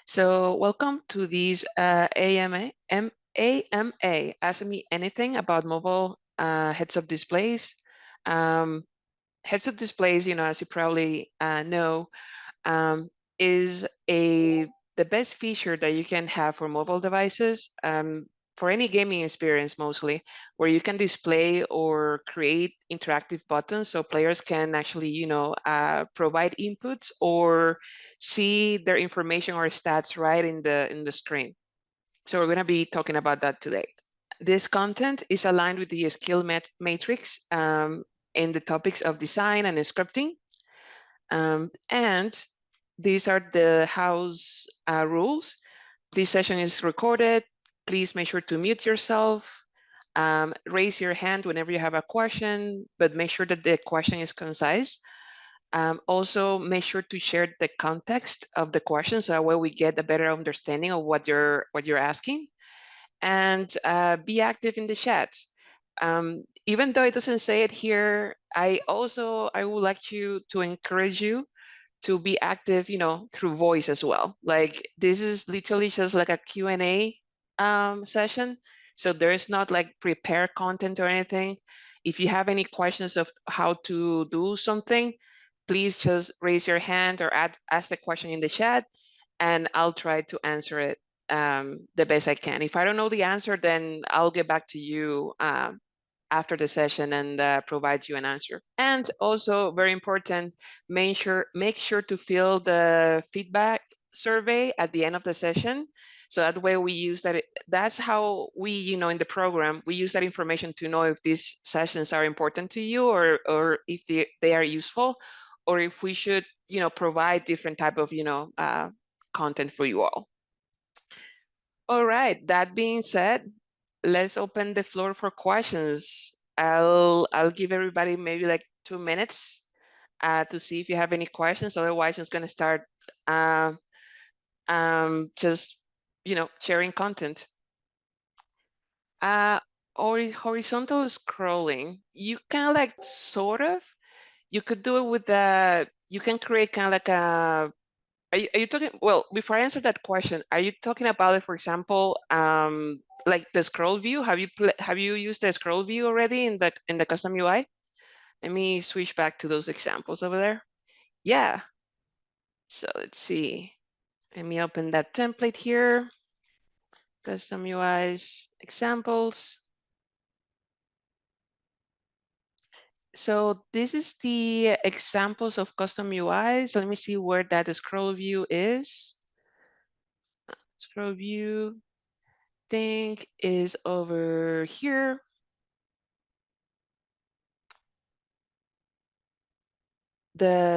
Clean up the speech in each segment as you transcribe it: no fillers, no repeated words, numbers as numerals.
So welcome to this AMA, Ask Me Anything about mobile heads-up displays. Um, heads-up displays, as you probably know, um, is the best feature that you can have for mobile devices, for any gaming experience mostly, where you can display or create interactive buttons so players can actually, provide inputs or see their information or stats right in the screen. So we're going to be talking about that today. This content is aligned with the skill matrix in the topics of design and scripting. And these are the house rules. This session is recorded. Please make sure to mute yourself. Raise your hand whenever you have a question, but make sure that the question is concise. Also, make sure to share the context of the question so that way we get a better understanding of what you're asking. And be active in the chat. Even though it doesn't say it here, I would like to encourage you to be active, through voice as well. Like this is literally just like a Q&A session. So there is not like prepare content or anything. If you have any questions of how to do something, please just raise your hand or ask the question in the chat and I'll try to answer it the best I can. If I don't know the answer, then I'll get back to you after the session and provide you an answer. And also very important, make sure to fill the feedback survey at the end of the session. So that way we use that. That's how we, in the program, we use that information to know if these sessions are important to you or if they are useful, or if we should, provide different type of, content for you all. All right, that being said, let's open the floor for questions. I'll give everybody maybe like 2 minutes to see if you have any questions. Otherwise, I'm just gonna start just sharing content. Or horizontal scrolling, you can like sort of, you could do it with you can create kind of like a. Are you talking, well, before I answer that question, are you talking about it, for example, like the scroll view? Have you used the scroll view already in the custom UI? Let me switch back to those examples over there. Yeah. So let's see. Let me open that template here. Custom UIs, examples. So this is the examples of custom UIs. Let me see where that scroll view is. Scroll view thing is over here.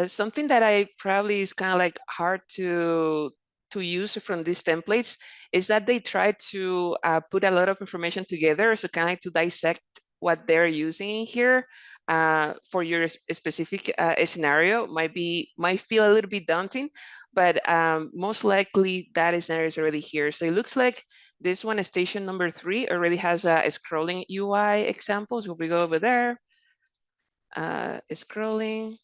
Something that I probably is kind of like hard to use from these templates is that they try to put a lot of information together, so kind of like to dissect what they're using here for your specific scenario might feel a little bit daunting, but most likely that scenario is already here. So it looks like this one, station number 3, already has a scrolling UI example. So if we go over there, scrolling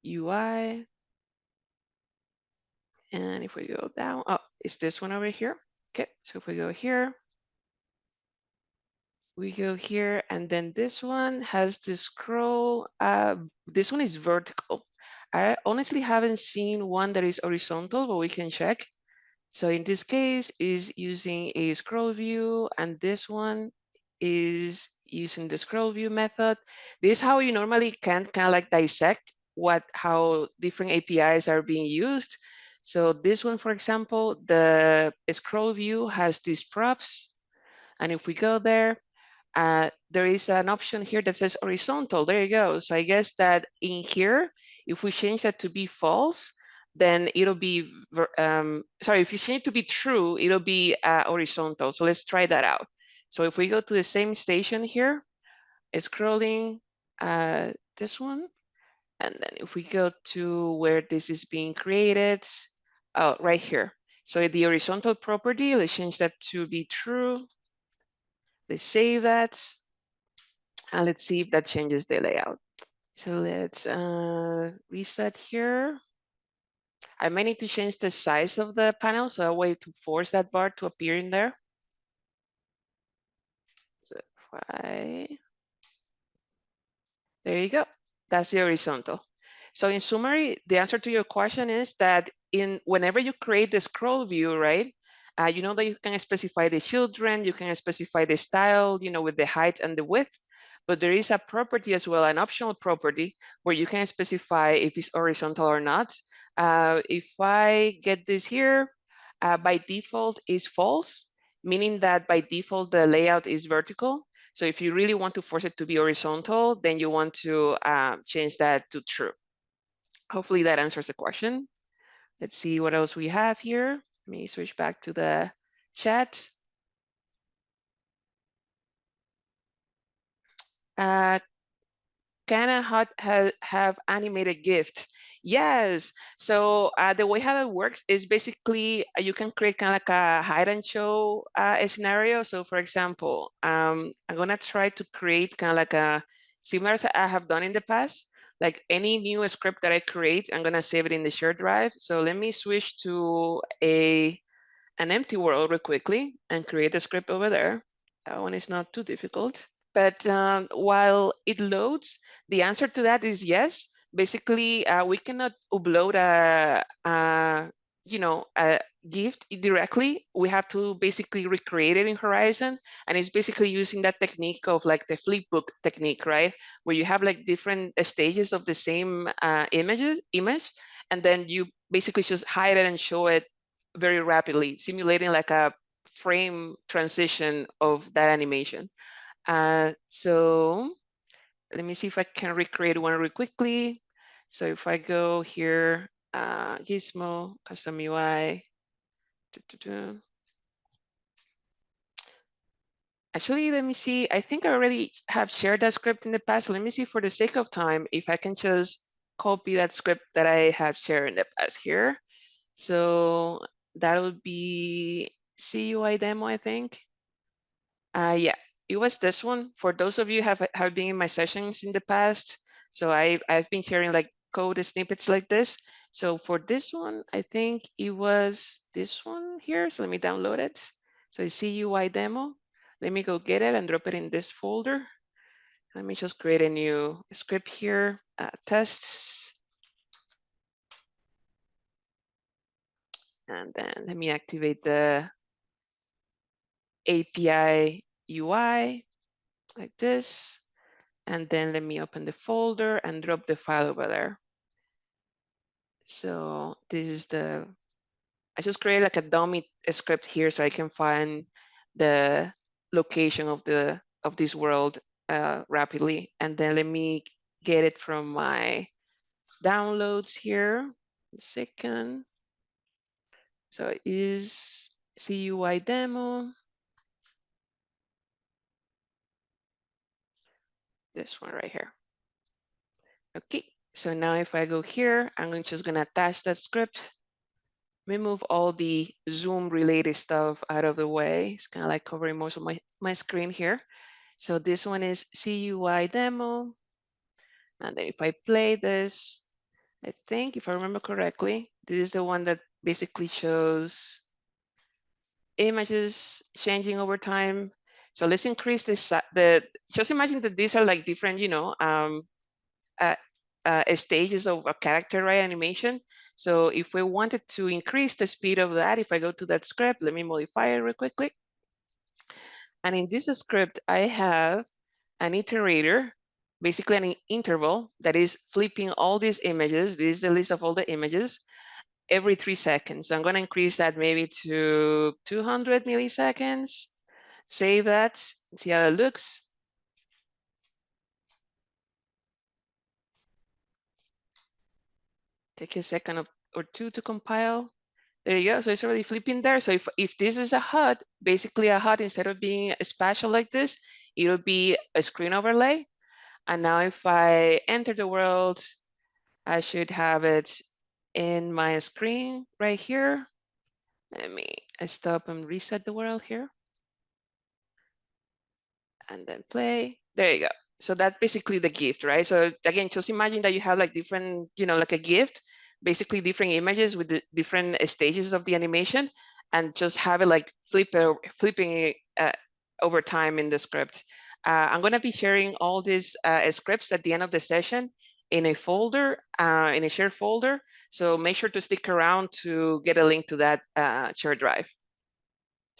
UI. And if we go down, oh, it's this one over here. Okay, so if we go here, we go here, and then this one has the scroll. This one is vertical. I honestly haven't seen one that is horizontal, but we can check. So in this case is using a scroll view, and this one is using the scroll view method. This is how you normally can kind of like dissect how different APIs are being used. So this one, for example, the scroll view has these props. And if we go there is an option here that says horizontal. There you go. So I guess that in here, if we change that to be false, then it'll be, sorry, if you change it to be true, it'll be horizontal. So let's try that out. So if we go to the same station here, scrolling this one, and then if we go to where this is being created, oh, right here. So the horizontal property, let's change that to be true. Let's save that. And let's see if that changes the layout. So let's reset here. I may need to change the size of the panel, so a way to force that bar to appear in there. So if there you go. That's the horizontal. So in summary, the answer to your question is that whenever you create the scroll view, right, you know that you can specify the children, you can specify the style, you know, with the height and the width, but there is a property as well, an optional property, where you can specify if it's horizontal or not. If I get this here, by default is false, meaning that by default the layout is vertical. So if you really want to force it to be horizontal, then you want to change that to true. Hopefully that answers the question. Let's see what else we have here. Let me switch back to the chat. Uh, Can a HUD have animated GIFs? Yes. So the way how it works is basically you can create kind of like a hide and show scenario. So for example, I'm gonna try to create kind of like a similar as I have done in the past. Like any new script that I create, I'm gonna save it in the shared drive. So let me switch to an empty world real quickly and create a script over there. That one is not too difficult. But while it loads, the answer to that is yes. Basically, we cannot upload a gift directly. We have to basically recreate it in Horizon, and it's basically using that technique of like the flipbook technique, right? Where you have like different stages of the same image, and then you basically just hide it and show it very rapidly, simulating like a frame transition of that animation. So let me see if I can recreate one really quickly. So if I go here, Gizmo, custom UI. Actually, let me see. I think I already have shared that script in the past. So let me see for the sake of time, if I can just copy that script that I have shared in the past here. So that would be CUI demo, I think. Yeah, it was this one. For those of you have been in my sessions in the past, so I've been sharing like code snippets like this. So for this one, I think it was this one here. So let me download it. So it's CUI demo. Let me go get it and drop it in this folder. Let me just create a new script here, tests. And then let me activate the API UI like this. And then let me open the folder and drop the file over there. So this is I just created like a dummy script here so I can find the location of this world rapidly. And then let me get it from my downloads here. A second. So it is CUI demo. This one right here. Okay, so now if I go here, I'm just gonna attach that script, remove all the Zoom related stuff out of the way. It's kind of like covering most of my screen here. So this one is CUI demo. And then if I play this, I think if I remember correctly, this is the one that basically shows images changing over time. So let's increase this, just imagine that these are like different, uh, stages of a character, right, animation. So if we wanted to increase the speed of that, if I go to that script, let me modify it real quickly. And in this script, I have an iterator, basically an interval that is flipping all these images. This is the list of all the images every 3 seconds. So I'm going to increase that maybe to 200 milliseconds. Save that, see how it looks. Take a second or two to compile. There you go. So it's already flipping there. So if this is a HUD, basically a HUD, instead of being a spatial like this, it'll be a screen overlay. And now if I enter the world, I should have it in my screen right here. Let me stop and reset the world here. And then play. There you go. So that's basically the gift, right? So again, just imagine that you have like different, like a gift basically different images with the different stages of the animation, and just have it like flipping it over time in the script. I'm going to be sharing all these scripts at the end of the session in a folder, in a shared folder. So make sure to stick around to get a link to that shared drive.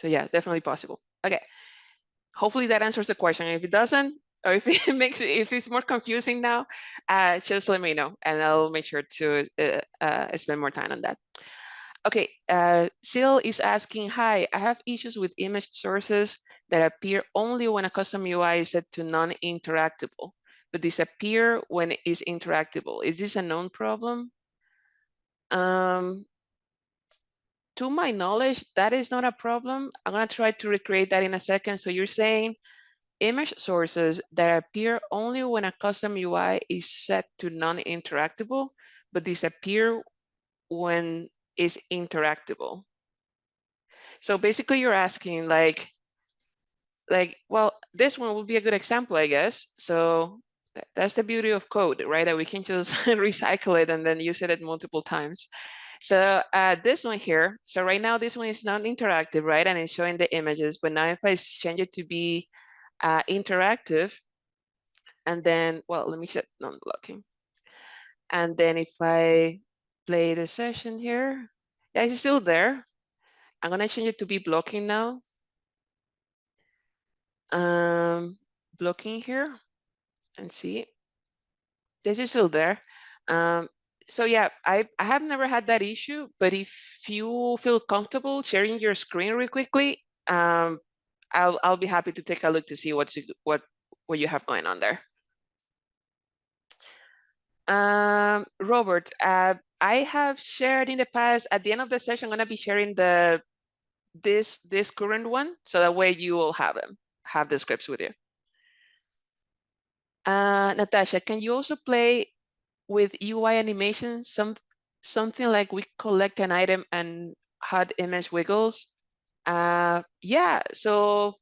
So yeah, it's definitely possible. Okay, hopefully that answers the question. If it doesn't, or if it if it's more confusing now, just let me know, and I'll make sure to spend more time on that. Okay, Sil is asking, hi, I have issues with image sources that appear only when a custom UI is set to non-interactable, but disappear when it is interactable. Is this a known problem? To my knowledge, that is not a problem. I'm gonna try to recreate that in a second. So you're saying image sources that appear only when a custom UI is set to non-interactable, but disappear when it's interactable. So basically you're asking like, well, this one would be a good example, I guess. So that's the beauty of code, right? That we can just recycle it and then use it multiple times. So this one here, so right now this one is non-interactive, right? And it's showing the images, but now if I change it to be interactive, and then, well, let me shut non-blocking. And then if I play the session here, yeah, it's still there. I'm gonna change it to be blocking now. Blocking here, and see, this is still there. So yeah, I have never had that issue, but if you feel comfortable sharing your screen really quickly, I'll be happy to take a look to see what you have going on there. Robert, I have shared in the past. At the end of the session, I'm gonna be sharing this current one, so that way you will have the scripts with you. Natasha, can you also play with UI animation, something like we collect an item and HUD image wiggles? Yeah, so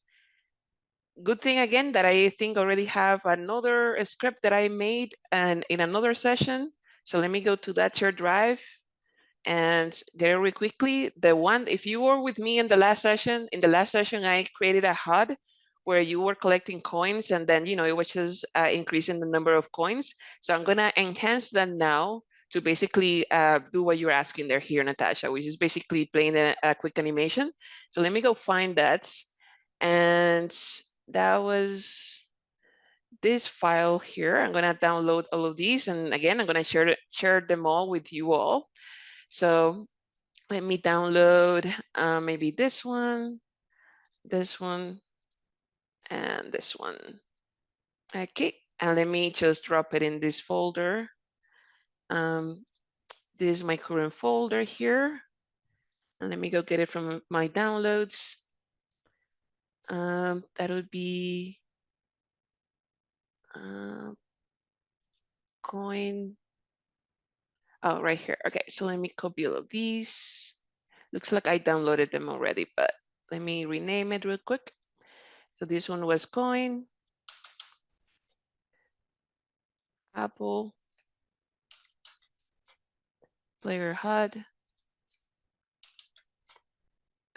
good thing again that I think already have another script that I made and in another session. So let me go to that shared drive and get it really quickly. The one, if you were with me in the last session, I created a HUD where you were collecting coins, and then it was just increasing the number of coins. So I'm gonna enhance that now to basically do what you're asking there here, Natasha, which is basically playing a quick animation. So let me go find that. And that was this file here. I'm gonna download all of these, and again, I'm gonna share them all with you all. So let me download maybe this one, and this one. Okay, and let me just drop it in this folder. This is my current folder here. And let me go get it from my downloads. That would be coin. Oh, right here. Okay, so let me copy all of these. Looks like I downloaded them already, but let me rename it real quick. So this one was coin, Apple, player HUD,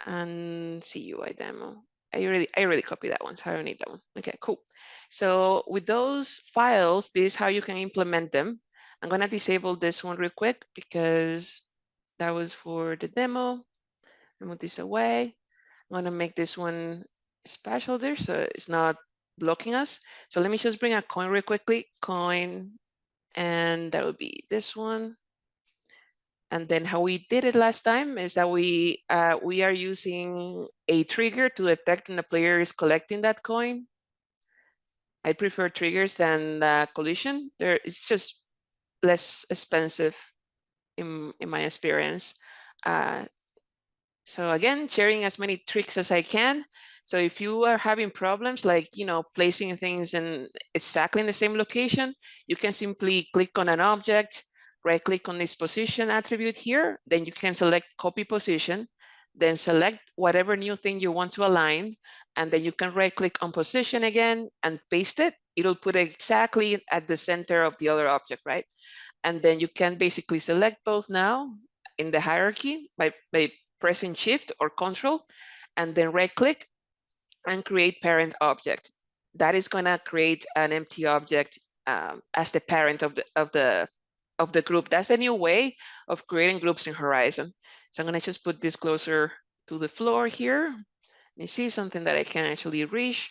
and CUI demo. I already copied that one, so I don't need that one. Okay, cool. So with those files, this is how you can implement them. I'm gonna disable this one real quick because that was for the demo. Move this away. I'm gonna make this one special there, so it's not blocking us. So let me just bring a coin real quickly, coin, and that would be this one. And then how we did it last time is that we are using a trigger to detect when the player is collecting that coin. I prefer triggers than collision. It's just less expensive in my experience. So again, sharing as many tricks as I can. So if you are having problems like, placing things in exactly in the same location, you can simply click on an object, right click on this position attribute here, then you can select copy position, then select whatever new thing you want to align, and then you can right click on position again and paste it. It'll put it exactly at the center of the other object, right? And then you can basically select both now in the hierarchy by pressing Shift or Control, and then right click and create parent object. That is going to create an empty object as the parent of the group. That's the new way of creating groups in Horizon. So I'm going to just put this closer to the floor here. Let me see something that I can actually reach.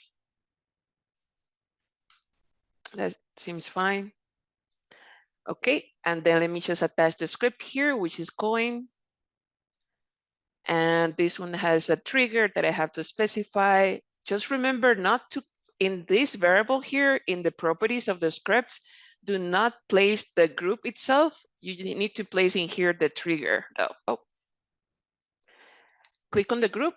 That seems fine. Okay, and then let me just attach the script here, which is coin. And this one has a trigger that I have to specify. Just remember not to, in this variable here, in the properties of the script, do not place the group itself. You need to place in here the trigger. Click on the group,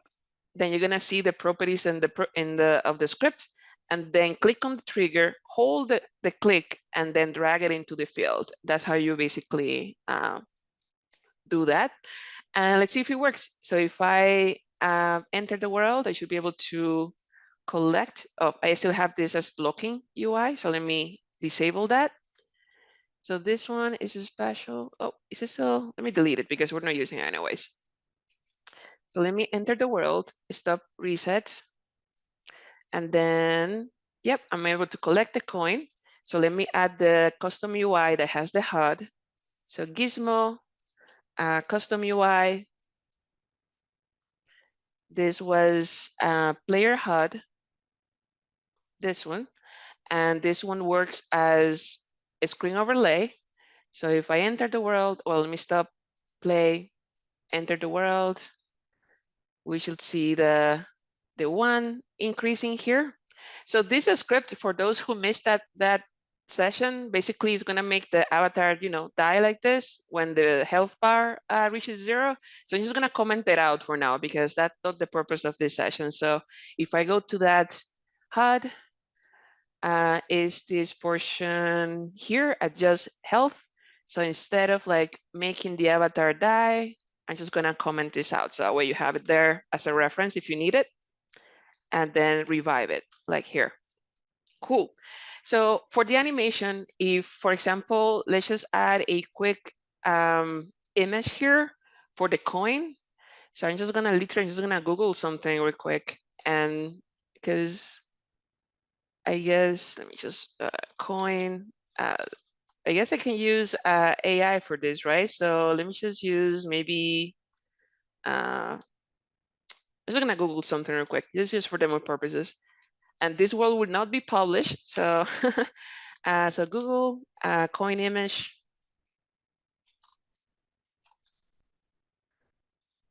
then you're gonna see the properties of the script, and then click on the trigger, hold the click, and then drag it into the field. That's how you basically do that. And let's see if it works. So if I enter the world, I should be able to collect. Oh, I still have this as blocking UI, so let me disable that. So this one is special. Oh, is it still? Let me delete it because we're not using it anyways. So let me enter the world, stop resets, and then, yep, I'm able to collect the coin. So let me add the custom UI that has the HUD. So Gizmo, custom UI. This was player HUD, this one. And this one works as a screen overlay. So if I enter the world, well, let me stop, play, enter the world. We should see the one increasing here. So this is a script for those who missed that session. Basically, is going to make the avatar, die like this when the health bar reaches 0. So I'm just going to comment it out for now because that's not the purpose of this session. So if I go to that HUD, is this portion here, adjust health. So instead of like making the avatar die, I'm just going to comment this out. So that way you have it there as a reference if you need it, and then revive it like here. Cool. So for the animation, if, for example, let's just add a quick image here for the coin. So I'm just gonna Google something real quick, and because I guess, let me just coin. I guess I can use AI for this, right? So let me just use maybe, I'm just gonna Google something real quick. This is just for demo purposes. And this world would not be published. So, so Google coin image,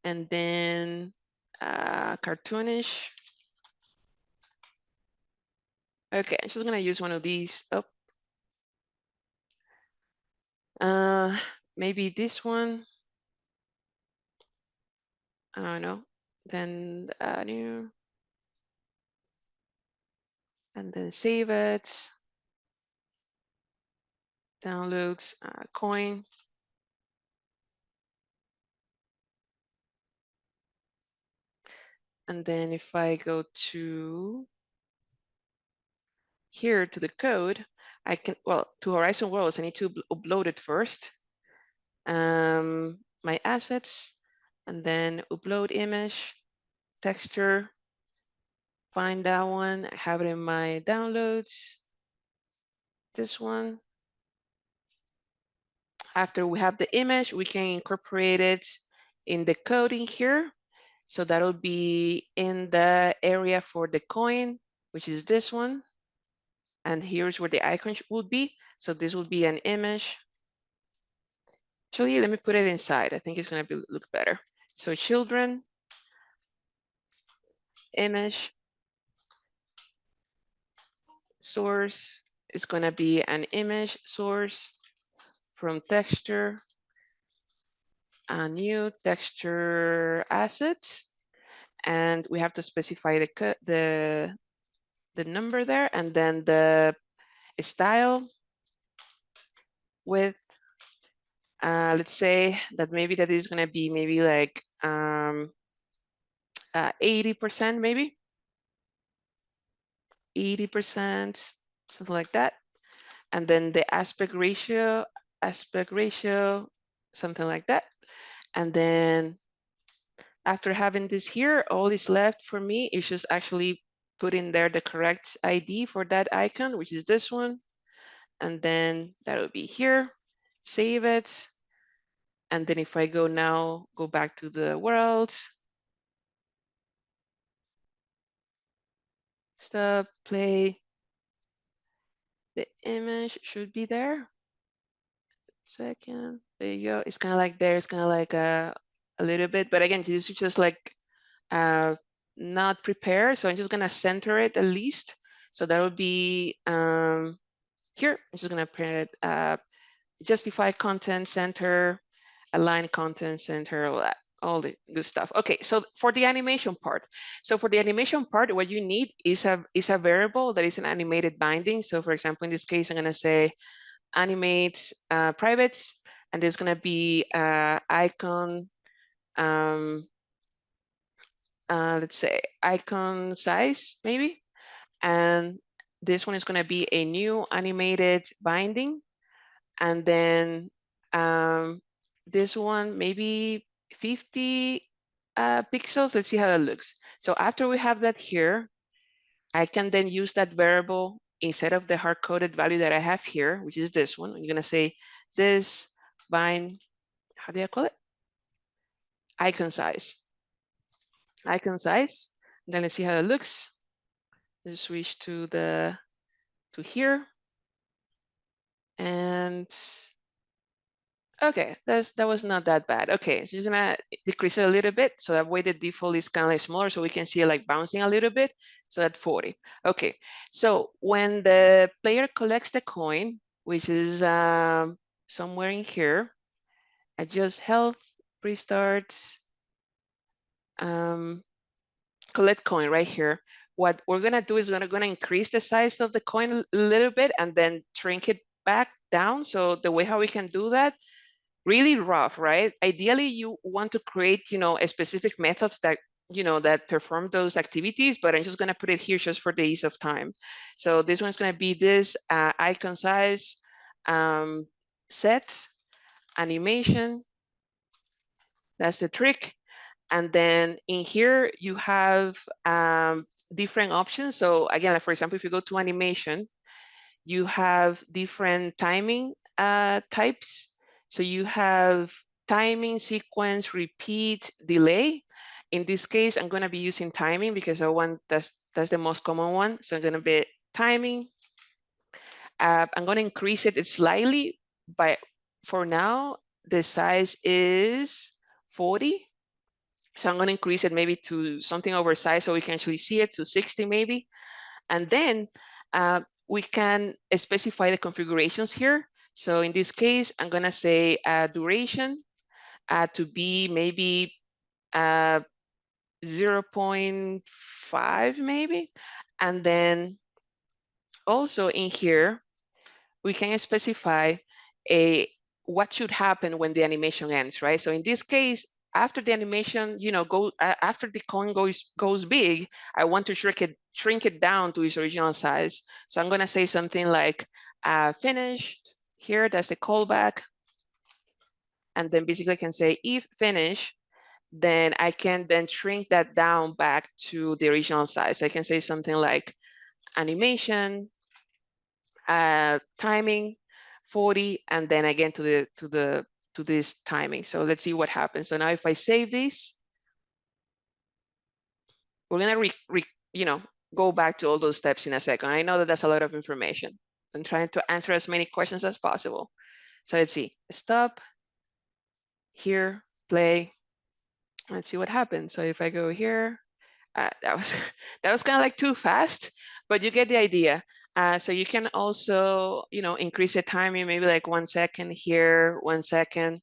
and then cartoonish. Okay, I'm just gonna use one of these. Maybe this one. I don't know. Then new, and then save it. Downloads coin. And then if I go to here to the code, I can, well, to Horizon Worlds, I need to upload it first. My assets, and then upload image, texture, find that one, I have it in my downloads, this one. After we have the image, we can incorporate it in the coding here. So that'll be in the area for the coin, which is this one. And here's where the icon would be. So this will be an image. Actually, let me put it inside. I think it's going to look better. So children, image, source is going to be an image source from texture, a new texture asset. And we have to specify the number there, and then the style with, let's say that maybe that is going to be maybe like 80%, maybe 80%, something like that. And then the aspect ratio, aspect ratio, something like that. And then after having this here, all is left for me is just actually put in there the correct ID for that icon, which is this one. And then that'll be here, save it. And then if I go now, go back to the world, stop, play, the image should be there. Second, there you go. It's kind of like there, it's kind of like a little bit, but again, this is just like not prepared. So I'm just gonna center it at least. So that would be here. I'm just gonna print it, justify content center, align content center, all that, all the good stuff. Okay, so for the animation part. So for the animation part, what you need is a variable that is an animated binding. So for example, in this case, I'm gonna say animate private, and there's gonna be icon, let's say icon size maybe, and this one is gonna be a new animated binding, and then this one maybe 50 pixels. Let's see how that looks. So after we have that here, I can then use that variable instead of the hard-coded value that I have here, which is this one. I'm gonna say this bind, how do I call it? Icon size. Icon size. Then let's see how it looks. Let's switch to here. And okay, that was not that bad. Okay, so you're gonna decrease it a little bit. So that way the default is kind of like smaller, so we can see it like bouncing a little bit. So at 40. Okay, so when the player collects the coin, which is somewhere in here, adjust health, restart, collect coin right here. What we're gonna do is we're gonna increase the size of the coin a little bit and then shrink it back down. So the way how we can do that, really rough, right? Ideally, you want to create, a specific methods that, that perform those activities, but I'm just gonna put it here just for the ease of time. So this one's gonna be this icon size, set, animation, that's the trick. And then in here, you have different options. So again, like for example, if you go to animation, you have different timing types. So you have timing, sequence, repeat, delay. In this case, I'm going to be using timing because I want that's the most common one. So I'm going to be timing. I'm going to increase it slightly, but for now, the size is 40. So I'm going to increase it maybe to something oversized so we can actually see it, to 60 maybe. And then we can specify the configurations here. So in this case, I'm going to say duration to be maybe 0.5 maybe. And then also in here, we can specify what should happen when the animation ends, right? So in this case, after the animation, after the coin goes big, I want to shrink it down to its original size. So I'm gonna say something like finished here. That's the callback, and then basically I can say if finish, then I can then shrink that down back to the original size. So I can say something like animation, timing, 40, and then again to this timing. So let's see what happens. So now if I save this, we're gonna go back to all those steps in a second. I know that that's a lot of information. I'm trying to answer as many questions as possible. So let's see, stop, here, play, let's see what happens. So if I go here, that was that was kind of like too fast, but you get the idea. So you can also, increase the timing, maybe like 1 second here, 1 second.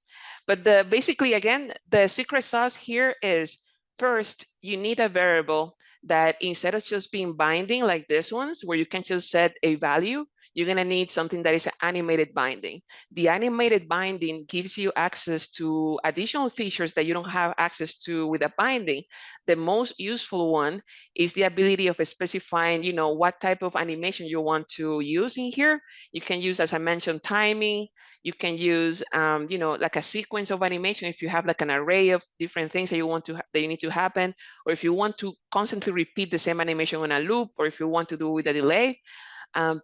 But basically, again, the secret sauce here is first, you need a variable that instead of just being binding like this ones, where you can just set a value, you're gonna need something that is an animated binding. The animated binding gives you access to additional features that you don't have access to with a binding. The most useful one is the ability of specifying, what type of animation you want to use in here. You can use, as I mentioned, timing. You can use, like a sequence of animation if you have like an array of different things that that you need to happen, or if you want to constantly repeat the same animation on a loop, or if you want to do with a delay. Um,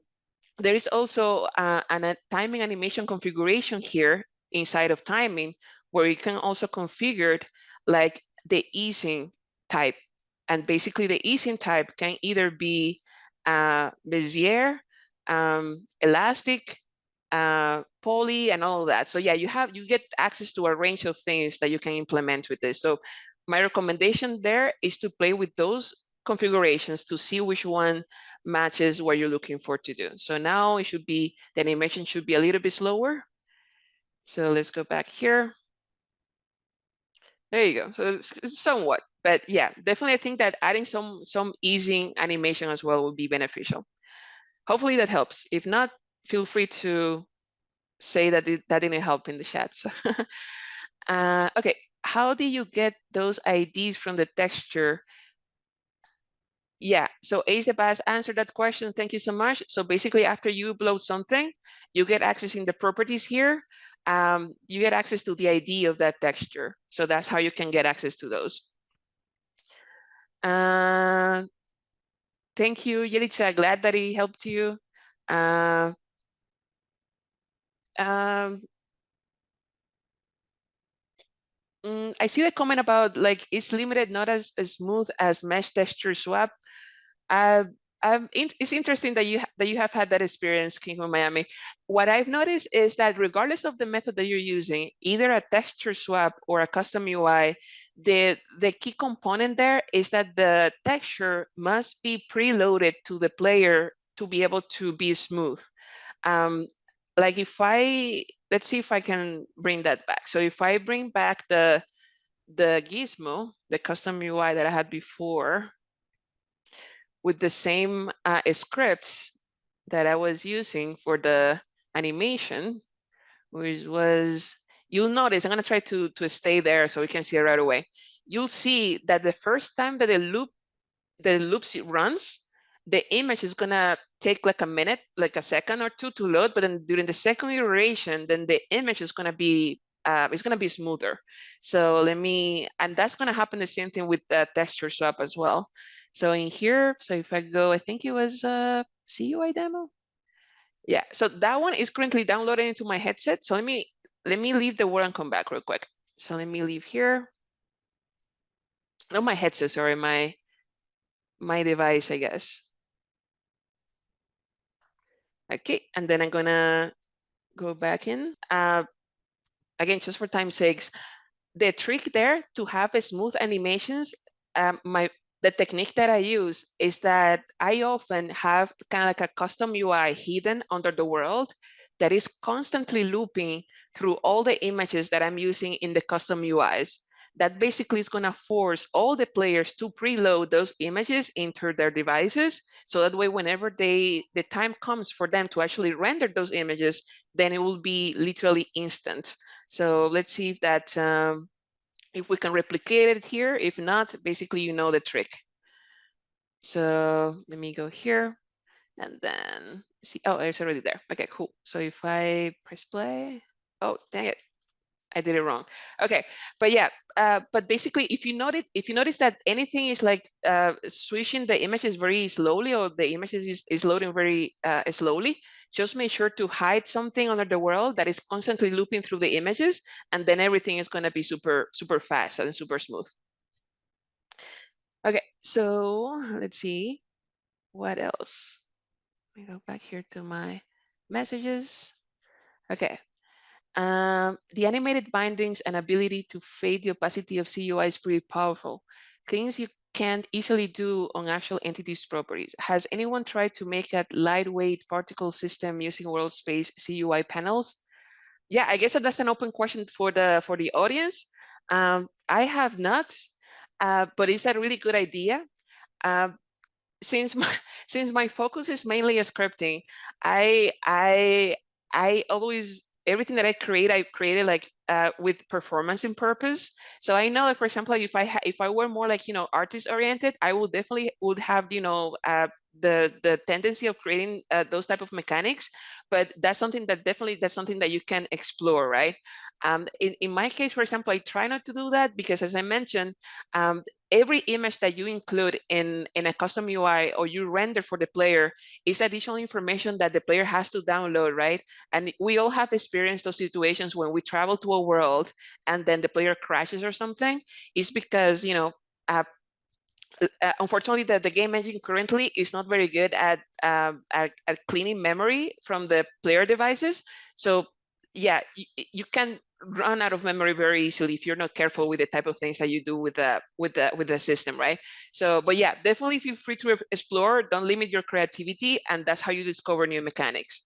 there is also a timing animation configuration here inside of timing, where you can also configure like the easing type. And basically the easing type can either be Bezier, elastic, poly, and all of that. So yeah, you get access to a range of things that you can implement with this. So my recommendation there is to play with those configurations to see which one matches what you're looking for to do. So now the animation should be a little bit slower. So let's go back here. There you go. So it's somewhat, but yeah, definitely I think that adding some easing animation as well would be beneficial. Hopefully that helps. If not, feel free to say that that didn't help in the chat. So okay, how do you get those IDs from the texture? Yeah, so Ace the Bass answered that question. Thank you so much. So basically, after you upload something, you get access in the properties here. You get access to the ID of that texture. So that's how you can get access to those. Thank you, Yelitsa. Glad that he helped you. Uh, um, I see the comment about like it's limited, not as smooth as mesh texture swap. Uh, it's interesting that you have had that experience, King of Miami. What I've noticed is that regardless of the method that you're using, either a texture swap or a custom UI, the key component there is that the texture must be preloaded to the player to be able to be smooth. Like let's see if I can bring that back. So if I bring back the gizmo, the custom UI that I had before, with the same scripts that I was using for the animation, which was, you'll notice, I'm gonna try to stay there so we can see it right away. You'll see that the first time that the loops runs, the image is gonna take like a minute, like a second or two to load, but then during the second iteration, then the image is gonna be it's gonna be smoother. So and that's gonna happen the same thing with the texture swap as well. So in here, so if I go, I think it was a CUI demo. Yeah, so that one is currently downloaded into my headset. So let me leave the word and come back real quick. So let me leave here. No, my headset, sorry, my device, I guess. Okay, and then I'm gonna go back in. Again, just for time's sakes, the trick there to have a smooth animations, the technique that I use is that I often have kind of like a custom UI hidden under the world that is constantly looping through all the images that I'm using in the custom UIs. That basically is going to force all the players to preload those images into their devices. So that way, whenever the time comes for them to actually render those images, then it will be literally instant. So let's see if that if we can replicate it here. If not, basically you know the trick. So let me go here and then see. Oh, it's already there. Okay, cool. So if I press play, oh, dang it, I did it wrong. Okay, but yeah, but basically, if you notice that anything is like switching the images very slowly, or the images is loading very slowly, just make sure to hide something under the world that is constantly looping through the images, and then everything is going to be super fast and super smooth. Okay, so let's see what else. Let me go back here to my messages. Okay, the animated bindings and ability to fade the opacity of CUI is pretty powerful. Things you can't easily do on actual entities properties. Has anyone tried to make a lightweight particle system using world space CUI panels? Yeah, I guess that's an open question for the audience. I have not, but it's a really good idea. since my since my focus is mainly scripting, I I I always, everything that I created like with performance in purpose. So I know that, for example, if I were more like, artist oriented, I would definitely would have, the tendency of creating those type of mechanics. But that's something that you can explore, right? In my case, for example, I try not to do that because, as I mentioned, um, every image that you include in a custom UI or you render for the player is additional information that the player has to download, right? And we all have experienced those situations when we travel to a world and then the player crashes or something. It's because, uh, unfortunately, the game engine currently is not very good at cleaning memory from the player devices. So yeah, you can run out of memory very easily if you're not careful with the type of things that you do with the system, right? So, but yeah, definitely feel free to explore. Don't limit your creativity, and that's how you discover new mechanics.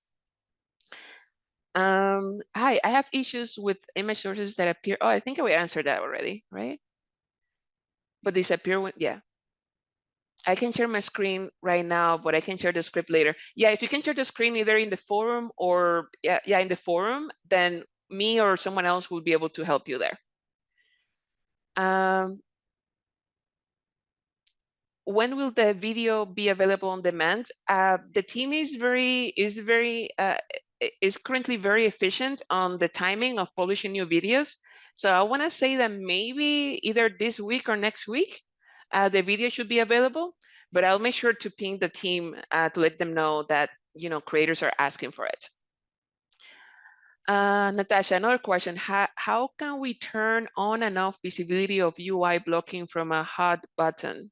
Hi, I have issues with image sources that appear. Oh, I think we answered that already, right? But disappear when, yeah. I can share my screen right now, but I can share the script later. Yeah, if you can share the screen either in the forum or in the forum, then me or someone else will be able to help you there. When will the video be available on demand? The team is currently very efficient on the timing of publishing new videos. So I want to say that maybe either this week or next week, the video should be available. But I'll make sure to ping the team to let them know that creators are asking for it. Natasha, another question. How can we turn on and off visibility of UI blocking from a HUD button?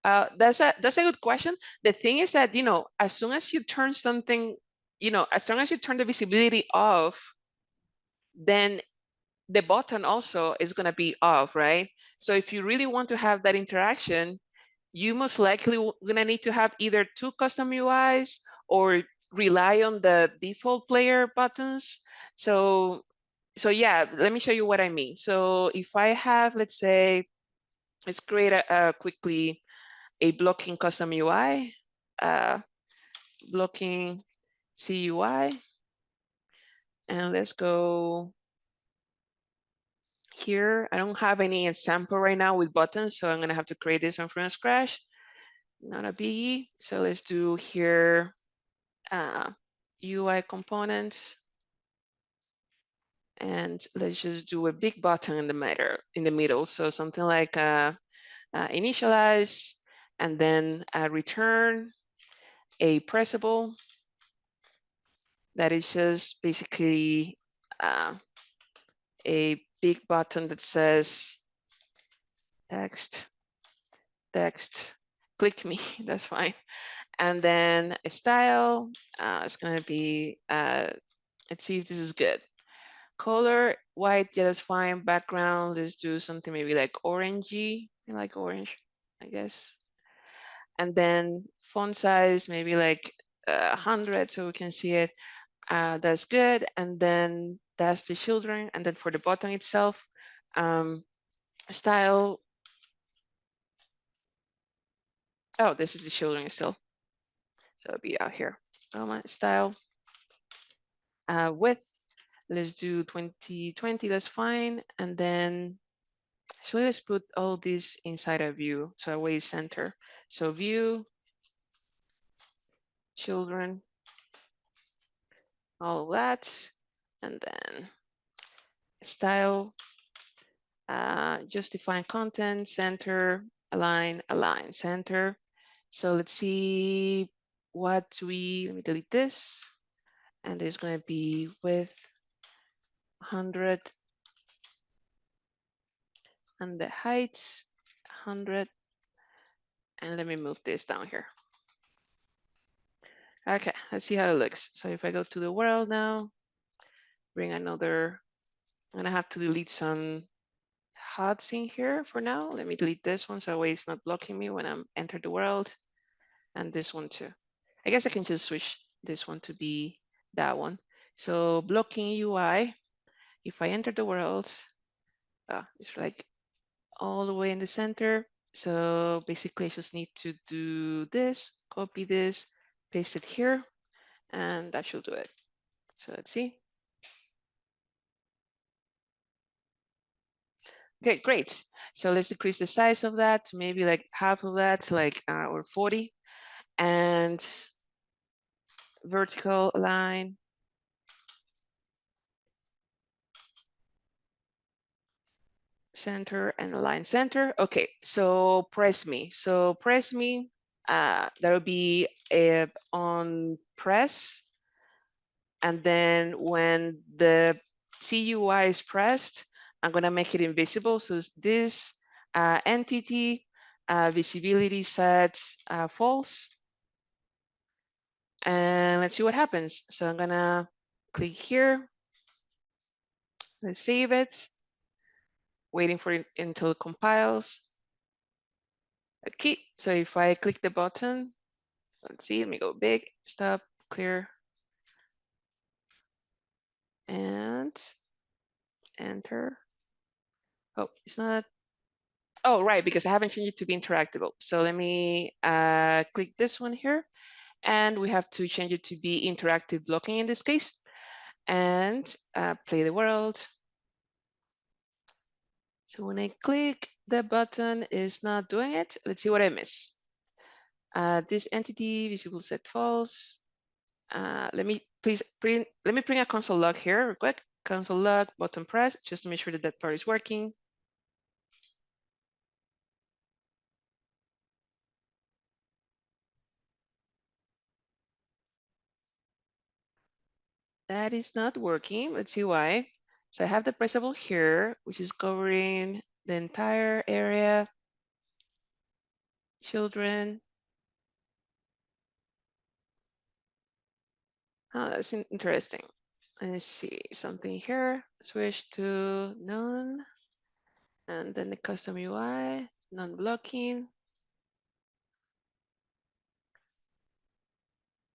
That's a good question. The thing is that, as soon as you turn something, as long as you turn the visibility off, then the button also is going to be off, right? So if you really want to have that interaction, you most likely going to need to have either two custom UIs or rely on the default player buttons. So yeah, let me show you what I mean. So if I have, let's say, let's create quickly a blocking custom UI, blocking CUI, and let's go here. I don't have any example right now with buttons, so I'm gonna have to create this one from scratch. Not a biggie. So let's do here UI components, and let's just do a big button in the middle. So something like initialize, and then return a pressable that is just basically a big button that says text, click me, that's fine. And then a style, it's gonna be, let's see if this is good. Color, white, yeah, that's fine. Background, let's do something maybe like orangey, I like orange, I guess. And then font size, maybe like 100 so we can see it. That's good. And then that's the children. And then for the button itself, style. Oh, this is the children still. So it'll be out here. Style. Width. Let's do 2020. That's fine. And then so let's put all this inside a view. So away center. So view, children, all of that. And then style, just define content, center, align, center. So let's see let me delete this. And it's going to be with 100 and the heights 100. And let me move this down here. Okay, let's see how it looks. So if I go to the world now, bring another, I'm gonna have to delete some HUDs in here for now. Let me delete this one so it's not blocking me when I'm enter the world. And this one too. I guess I can just switch this one to be that one. So blocking UI, if I enter the world, it's like all the way in the center. So basically I just need to do this, copy this, paste it here, and that should do it. So let's see. Okay, great. So let's decrease the size of that to maybe like half of that, like or 40, and vertical line. Center and align center. Okay, so press me. So press me, that will be on press. And then when the CUI is pressed, I'm gonna make it invisible. So this entity visibility set false. And let's see what happens. So I'm gonna click here. Let's save it. Waiting for it until it compiles. Okay, so if I click the button, let's see, let me go big, stop, clear, and enter. Oh, it's not. Oh, right, because I haven't changed it to be interactable. So let me click this one here, and we have to change it to be interactive blocking in this case, and play the world. So when I click the button, is not doing it. Let's see what I miss. This entity visible set false. Let me bring a console log here real quick. Console log, button press, just to make sure that that part is working. That is not working. Let's see why. So I have the pressable here, which is covering the entire area. Children. Oh, that's interesting. Let's see something here. Switch to none. And then the custom UI, non-blocking.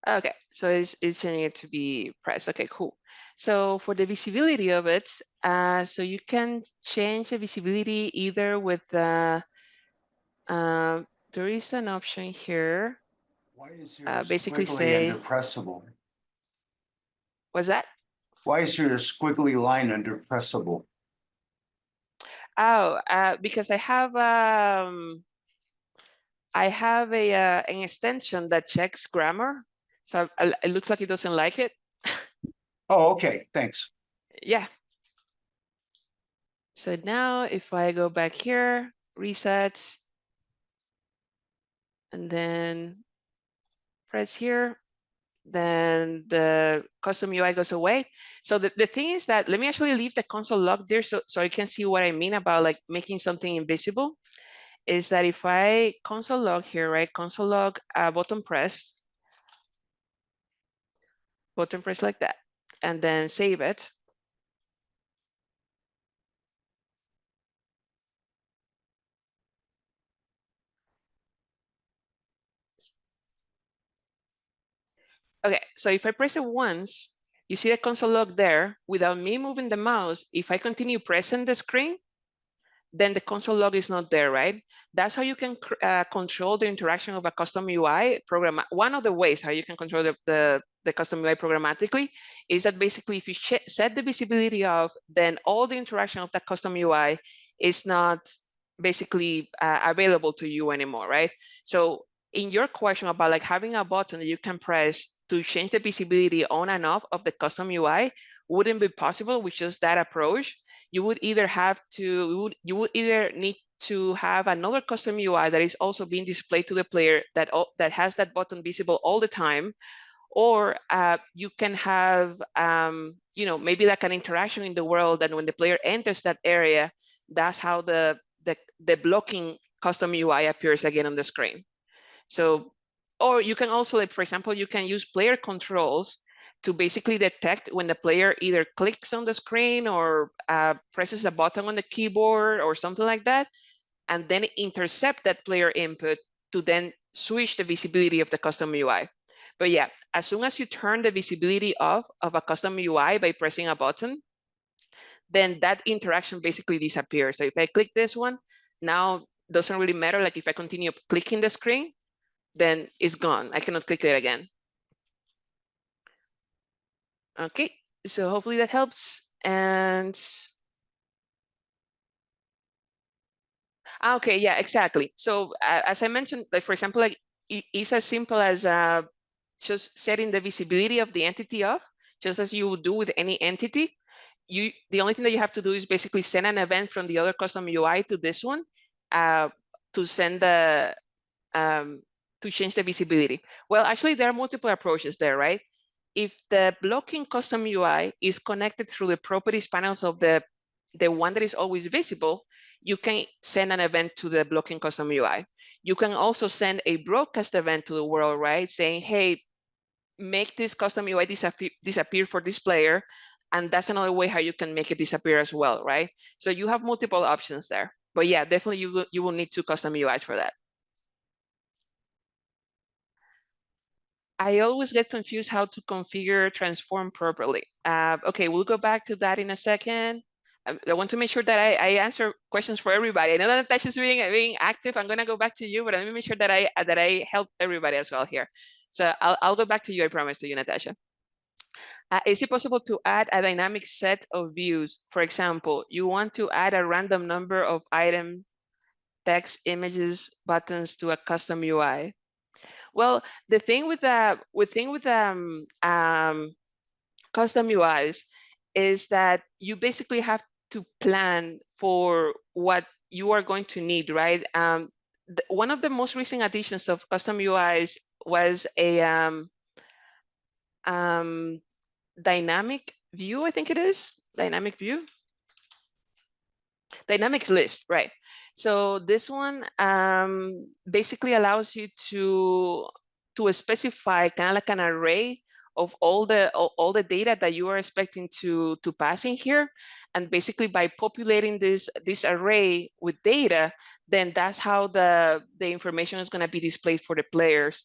Okay, so it's changing it to be press. Okay, cool. So for the visibility of it, so you can change the visibility either with there is an option here. Why is there a Basically squiggly under say, pressable? what's that? Why is there a squiggly line under pressable? Oh, because I have an extension that checks grammar. So it looks like it doesn't like it. Oh, okay, thanks. Yeah. So now if I go back here, reset, and then press here, then the custom UI goes away. So the thing is that, let me actually leave the console log there so you can see what I mean about like making something invisible, is that if I console log here, right, console log button press like that, and then save it. Okay, so if I press it once, you see the console log there. Without me moving the mouse, if I continue pressing the screen, then the console log is not there, right? That's how you can control the interaction of a custom UI program. One of the ways how you can control the custom UI programmatically is that basically if you set the visibility off, then all the interaction of that custom UI is not basically available to you anymore, right? So in your question about like having a button that you can press to change the visibility on and off of the custom UI wouldn't be possible with just that approach. You would either have to, you would either need to have another custom UI that is also being displayed to the player that has that button visible all the time, or you can have, maybe like an interaction in the world that when the player enters that area, that's how the blocking custom UI appears again on the screen. So, or you can also, like, for example, you can use player controls to basically detect when the player either clicks on the screen or presses a button on the keyboard or something like that, and then intercept that player input to then switch the visibility of the custom UI. But yeah, as soon as you turn the visibility off of a custom UI by pressing a button, then that interaction basically disappears. So if I click this one, now doesn't really matter. Like if I continue clicking the screen, then it's gone. I cannot click it again. Okay, so hopefully that helps. And okay, yeah, exactly. So as I mentioned, like for example, like it's as simple as just setting the visibility of the entity off, just as you would do with any entity. The only thing that you have to do is basically send an event from the other custom UI to this one to send the to change the visibility. Well, actually, there are multiple approaches there, right? If the blocking custom UI is connected through the properties panels of the one that is always visible, you can send an event to the blocking custom UI. You can also send a broadcast event to the world, right? Saying, hey, make this custom UI disappear for this player. And that's another way how you can make it disappear as well, right? So you have multiple options there. But yeah, definitely you will need 2 custom UIs for that. I always get confused how to configure transform properly. Okay, we'll go back to that in a second. I want to make sure that I answer questions for everybody. I know that Natasha's being active. I'm gonna go back to you, but let me make sure that I help everybody as well here. So I'll go back to you. I promise to you, Natasha. Is it possible to add a dynamic set of views? For example, you want to add a random number of item, text, images, buttons to a custom UI. Well, the thing with custom UIs is that you basically have to plan for what you are going to need, right? One of the most recent additions of custom UIs was a dynamic view, I think it is, dynamic view. Dynamic list, right? So this one basically allows you to specify kind of like an array of all the data that you are expecting to pass in here, and basically by populating this array with data, then that's how the information is going to be displayed for the players.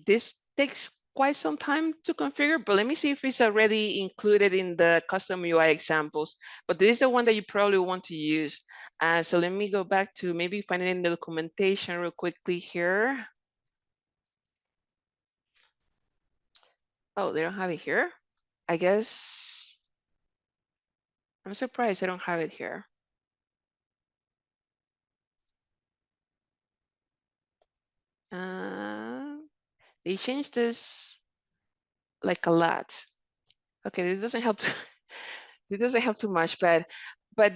This takes quite some time to configure, but let me see if it's already included in the custom UI examples. But this is the one that you probably want to use. So let me go back to maybe finding in the documentation real quickly here. Oh, they don't have it here? I guess, I'm surprised I don't have it here. They changed this like a lot. Okay, this doesn't help. It doesn't help too much, but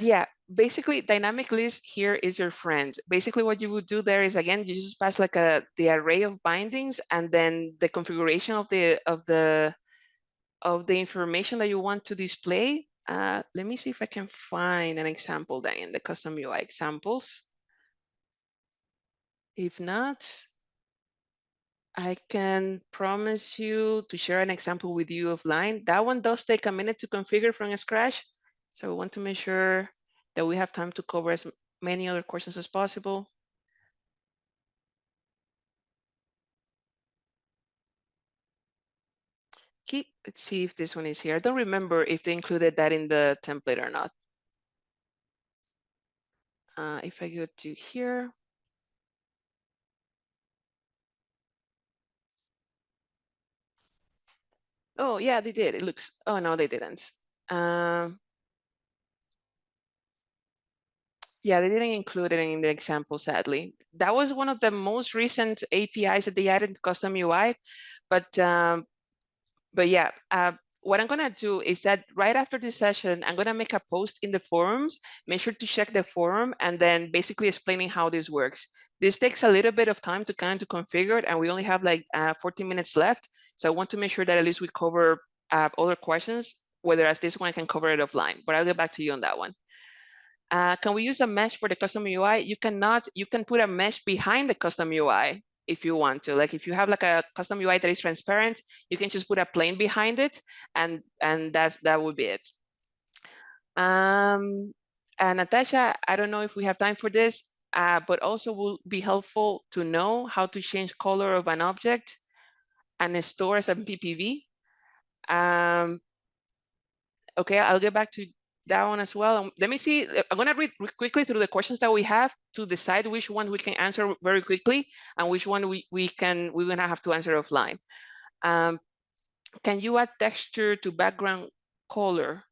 yeah, basically dynamic list here is your friend. Basically what you would do there is, again, you just pass like the array of bindings and then the configuration of the information that you want to display. Let me see if I can find an example then in the custom UI examples. If not, I can promise you to share an example with you offline. That one does take a minute to configure from scratch. So we want to make sure that we have time to cover as many other questions as possible. Okay, let's see if this one is here. I don't remember if they included that in the template or not. If I go to here. Oh, yeah, they did. It looks, oh, no, they didn't. Yeah, they didn't include it in the example, sadly. That was one of the most recent APIs that they added to custom UI. But yeah, what I'm gonna do is that right after this session, I'm gonna make a post in the forums. Make sure to check the forum and then basically explaining how this works. This takes a little bit of time to kind of configure it, and we only have like 14 minutes left. So I want to make sure that at least we cover other questions, whereas this one I can cover it offline. But I'll get back to you on that one. Can we use a mesh for the custom UI? You cannot. You can put a mesh behind the custom UI if you want to. Like if you have like a custom UI that is transparent, you can just put a plane behind it, and that would be it. And Natasha, I don't know if we have time for this, but also will be helpful to know how to change color of an object and store as a PPV. Okay, I'll get back to that one as well. Let me see. I'm gonna read quickly through the questions that we have to decide which one we can answer very quickly and which one we're gonna have to answer offline. Can you add texture to background color?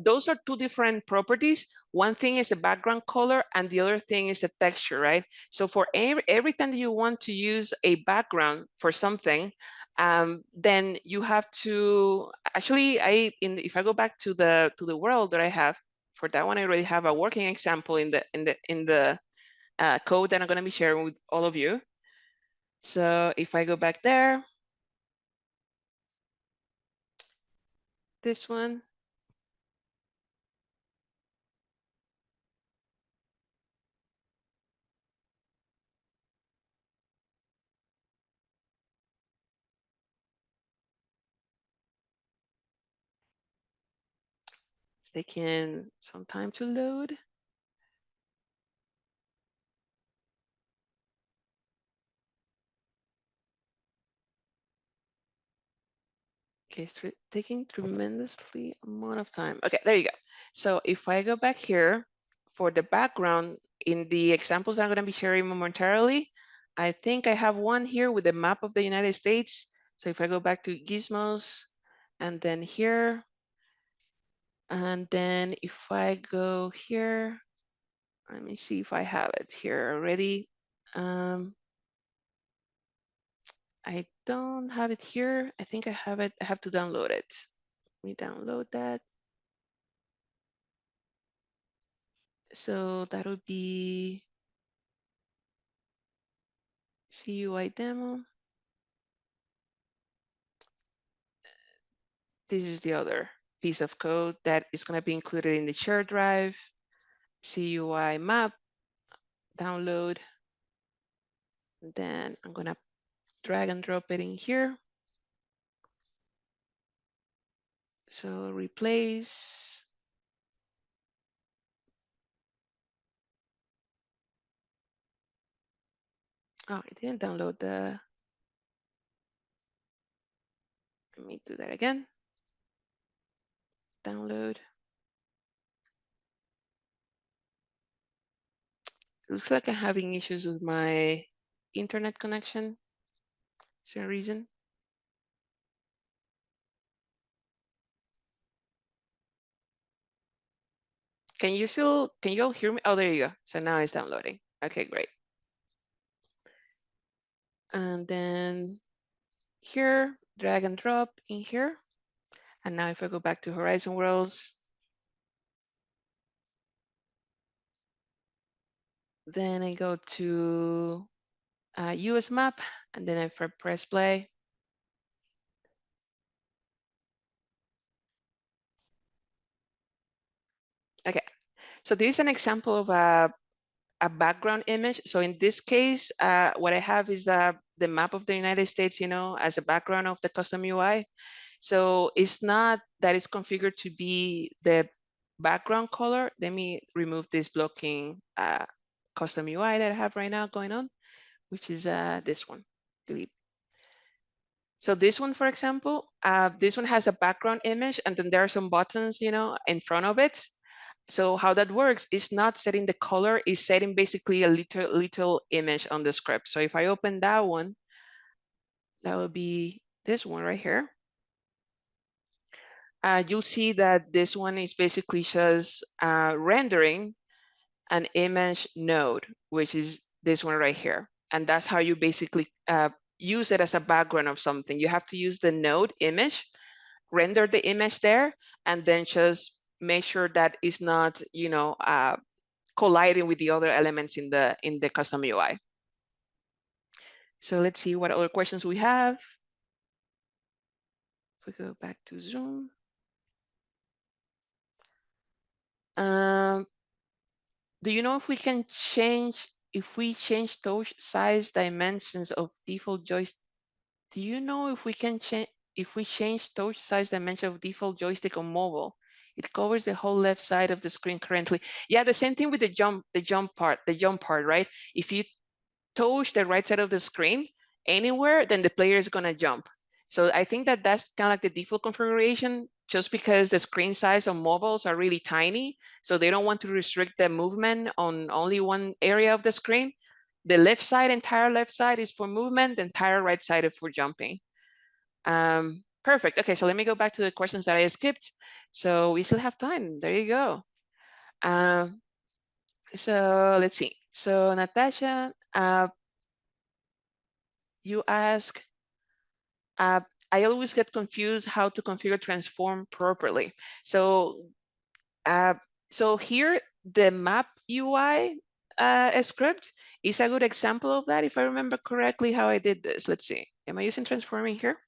Those are two different properties. One thing is the background color and the other thing is the texture, right? So for every time that you want to use a background for something, then you have to actually, if I go back to the world that I have, for that one, I already have a working example in the code that I'm going to be sharing with all of you. So if I go back there, this one, it's taking some time to load. Okay, it's taking tremendously amount of time. Okay, there you go. So if I go back here for the background in the examples I'm going to be sharing momentarily, I think I have one here with the map of the United States. So if I go back to gizmos and then here, and then if I go here, let me see if I have it here already. I don't have it here. I think I have it. I have to download it. Let me download that. So that would be CUI demo. This is the other piece of code that is going to be included in the shared drive. CUI map, download. Then I'm going to drag and drop it in here. So replace. Oh, it didn't download the. Let me do that again. Download. Looks like I'm having issues with my internet connection for some reason. Can you all hear me? Oh, there you go. So now it's downloading. Okay, great. And then here, drag and drop in here. And now if I go back to Horizon Worlds, then I go to US map, and then if I press play, okay. So this is an example of a background image. So in this case, what I have is the map of the United States, as a background of the custom UI. So it's not that it's configured to be the background color. Let me remove this blocking custom UI that I have right now going on, which is this one, delete. So this one, for example, this one has a background image and then there are some buttons, in front of it. So how that works is not setting the color, is setting basically a little image on the script. So if I open that one, that would be this one right here. You'll see that this one is basically just rendering an image node, which is this one right here. And that's how you basically use it as a background of something. You have to use the node image, render the image there, and then just make sure that it's not, colliding with the other elements in the custom UI. So let's see what other questions we have. If we go back to Zoom. Do you know if we can change, if we change touch size dimensions of default joystick? Do you know if we can change, if we change touch size dimension of default joystick on mobile? It covers the whole left side of the screen currently. Yeah, the same thing with the jump part, right? If you touch the right side of the screen anywhere, then the player is gonna jump. So I think that that's kind of like the default configuration. just because the screen size on mobiles are really tiny, so they don't want to restrict the movement on only one area of the screen. The left side, entire left side is for movement, the entire right side is for jumping. Perfect. Okay, so let me go back to the questions that I skipped. So we still have time. There you go. So let's see. So Natasha, you ask, I always get confused how to configure transform properly. So, so here the map UI script is a good example of that. If I remember correctly, how I did this. Let's see. Am I using transforming here?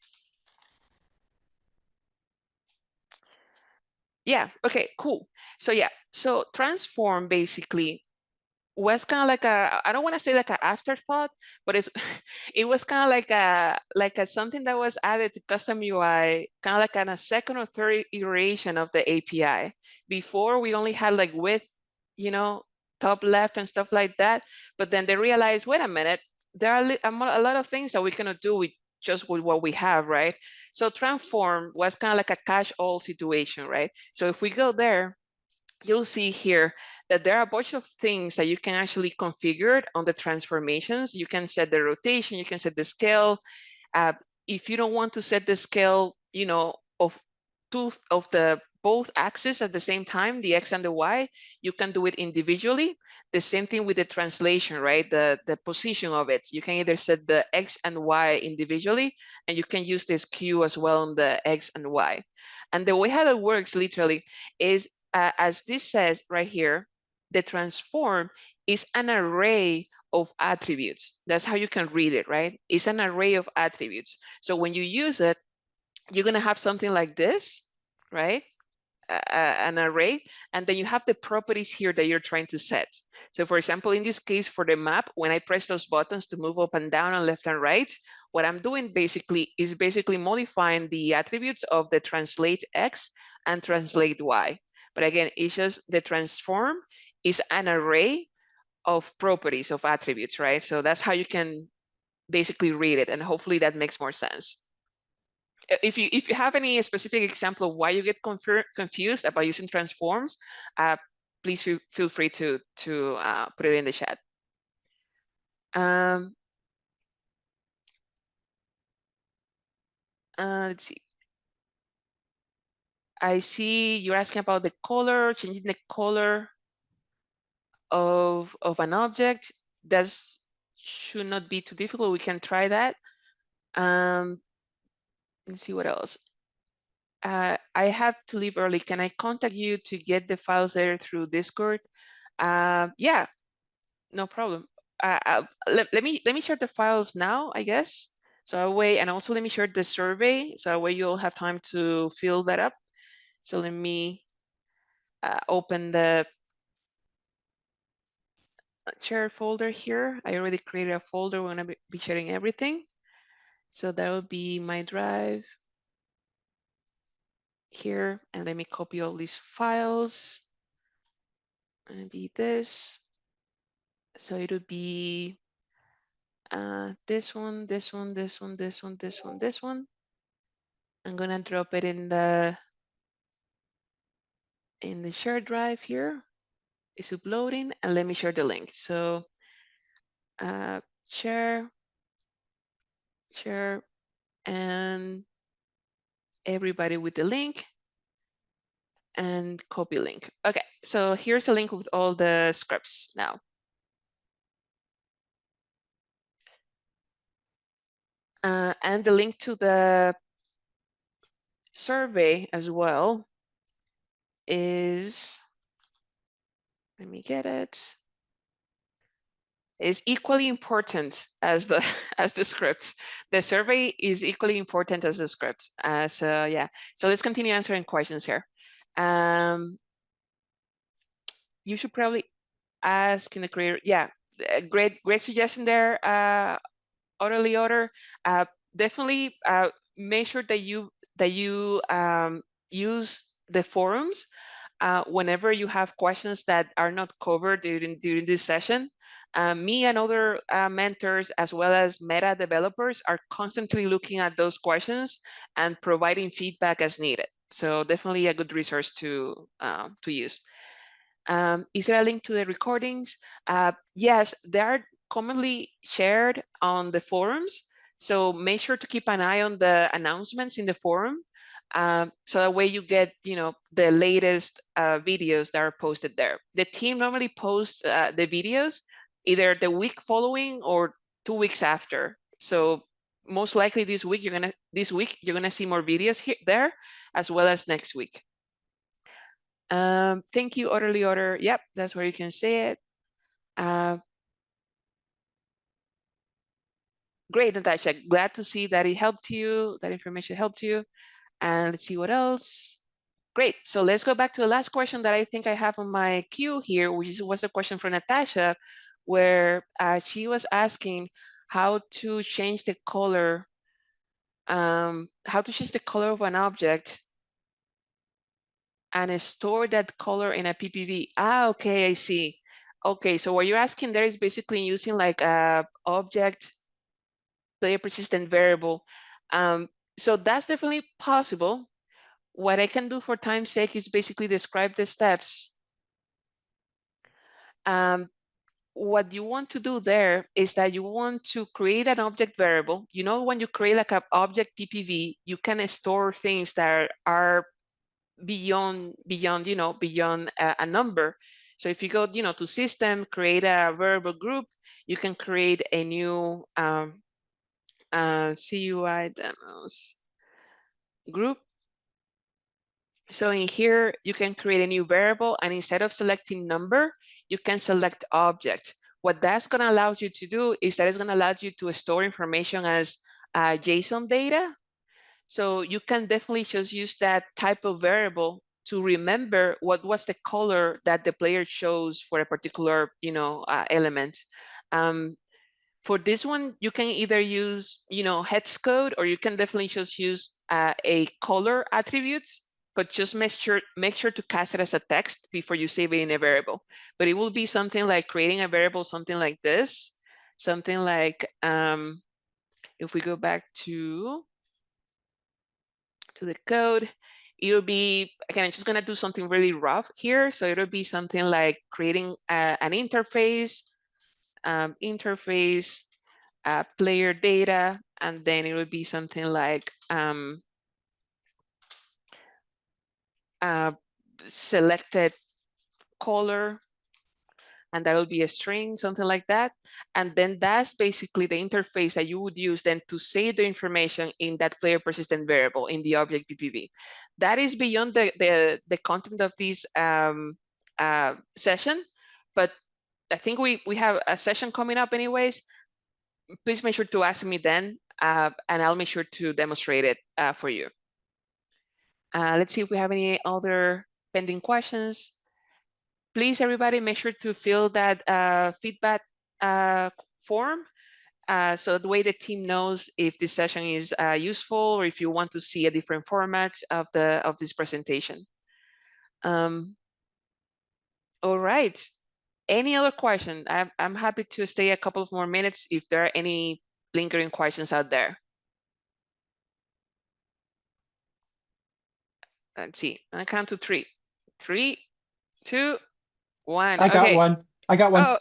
Yeah. Okay. Cool. So yeah. So transform basically was kind of like a, I don't want to say like an afterthought, but it's it was kind of like a something that was added to custom UI, kind of like a second or third iteration of the API. Before we only had like width, you know, top left and stuff like that. But then they realized, wait a minute, there are a lot of things that we cannot do with just with what we have, right? So transform was kind of like a catch-all situation, right? So if we go there, you'll see here that there are a bunch of things that you can actually configure on the transformations. You can set the rotation, you can set the scale. If you don't want to set the scale, you know, of the both axes at the same time, the X and the Y, you can do it individually. The same thing with the translation, right? The position of it. You can either set the X and Y individually, and you can use this Q as well on the X and Y. And the way how that works literally is, as this says right here, the transform is an array of attributes. That's how you can read it, right? It's an array of attributes. So when you use it, you're going to have something like this, right? An array, and then you have the properties here that you're trying to set. So for example, in this case for the map, when I press those buttons to move up and down and left and right, what I'm doing basically is modifying the attributes of the translate X and translate Y. But again, it's just the transform is an array of properties, of attributes, right? So that's how you can basically read it, and hopefully that makes more sense. If you have any specific example of why you get confused about using transforms, please feel free to put it in the chat. Let's see. I see you're asking about the color, changing the color of an object. That should not be too difficult. We can try that. Let's see what else. I have to leave early. Can I contact you to get the files there through Discord? Yeah, no problem. Let me share the files now, I guess. So that way, and also let me share the survey, so that way you'll have time to fill that up. So let me open the share folder here. I already created a folder. We're gonna be sharing everything. So that will be my drive here, and let me copy all these files. Maybe this. So it'll be this one, this one, this one, this one, this one, this one. I'm gonna drop it in the shared drive here. It's uploading, and let me share the link. So share, and everybody with the link, and copy link. Okay, so here's a link with all the scripts now. And the link to the survey as well is, let me get it, is equally important as the as the scripts. The survey is equally important as the scripts. So yeah, so let's continue answering questions here. You should probably ask in the career. Yeah, great suggestion there, Orderly Order. Definitely make sure that you use the forums whenever you have questions that are not covered during this session. Me and other mentors, as well as meta developers, are constantly looking at those questions and providing feedback as needed. So definitely a good resource to use. Is there a link to the recordings? Yes, they are commonly shared on the forums. So make sure to keep an eye on the announcements in the forum. So that way you get, the latest videos that are posted there. The team normally posts the videos either the week following or 2 weeks after. So most likely this week you're gonna see more videos there, as well as next week. Thank you, Orderly Order. Yep, that's where you can say it. Great, Natasha. Glad to see that it helped you, that information helped you. And let's see what else. Great. So let's go back to the last question that I think I have on my queue here, which was a question from Natasha, where she was asking how to change the color, of an object and store that color in a PPV. Okay, I see. Okay, so what you're asking there is basically using like a object player persistent variable. So that's definitely possible. What I can do for time's sake is basically describe the steps. What you want to do there is that you want to create an object variable. When you create like an object PPV, you can store things that are beyond a number. So if you go to system, create a variable group, you can create a new CUI demos group. So in here, you can create a new variable, and instead of selecting number, you can select object. What that's going to allow you to do is that it's going to allow you to store information as JSON data. So you can definitely just use that type of variable to remember what was the color that the player chose for a particular, element. For this one, you can either use, hex code, or you can definitely just use a color attributes, but just make sure to cast it as a text before you save it in a variable. But it will be something like creating a variable, something like this, something like, if we go back to the code, it'll be, again, I'm just gonna do something really rough here. So it'll be something like creating an interface, player data, and then it would be something like selected color, and that will be a string, something like that. And then that's basically the interface that you would use then to save the information in that player persistent variable in the object PPV. That is beyond the content of this session, but I think we have a session coming up anyways. Please make sure to ask me then, and I'll make sure to demonstrate it for you. Let's see if we have any other pending questions. Please, everybody, make sure to fill that feedback form so the way the team knows if this session is useful or if you want to see a different format of this presentation. All right. Any other question? I'm happy to stay a couple of more minutes if there are any lingering questions out there. Let's see. I count to 3. 3, 2, 1. I got okay. one. I got one. Oh,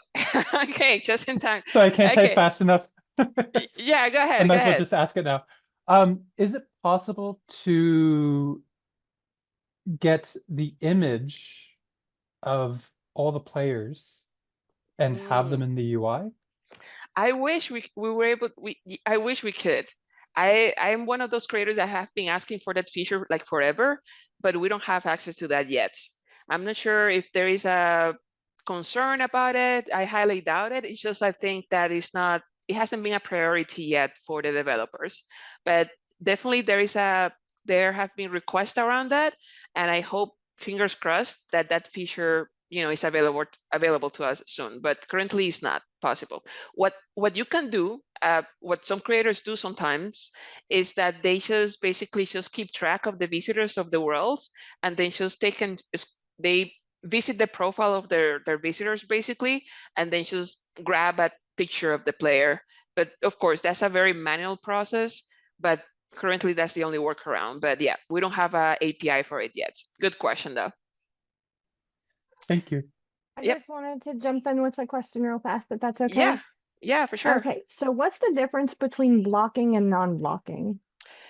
okay, just in time. So I can't type fast enough. Yeah, go ahead. I might go as well ahead. just ask it now. Is it possible to get the image of all the players and have them in the UI? I wish we were able. I wish we could. I'm one of those creators that have been asking for that feature like forever, but we don't have access to that yet. I'm not sure if there is a concern about it. I highly doubt it. It's just I think that it hasn't been a priority yet for the developers. But definitely there have been requests around that, and I hope, fingers crossed, that feature is available to us soon. But currently, it's not possible. What you can do, what some creators do sometimes, is that they just basically just keep track of the visitors of the worlds, and then just they visit the profile of their visitors basically, and then just grab a picture of the player. But of course, that's a very manual process. But currently that's the only workaround, but yeah, we don't have a API for it yet. Good question though. Thank you. I Yep. just wanted to jump in with a question real fast, if that's okay. Yeah, for sure. Okay, so what's the difference between blocking and non-blocking?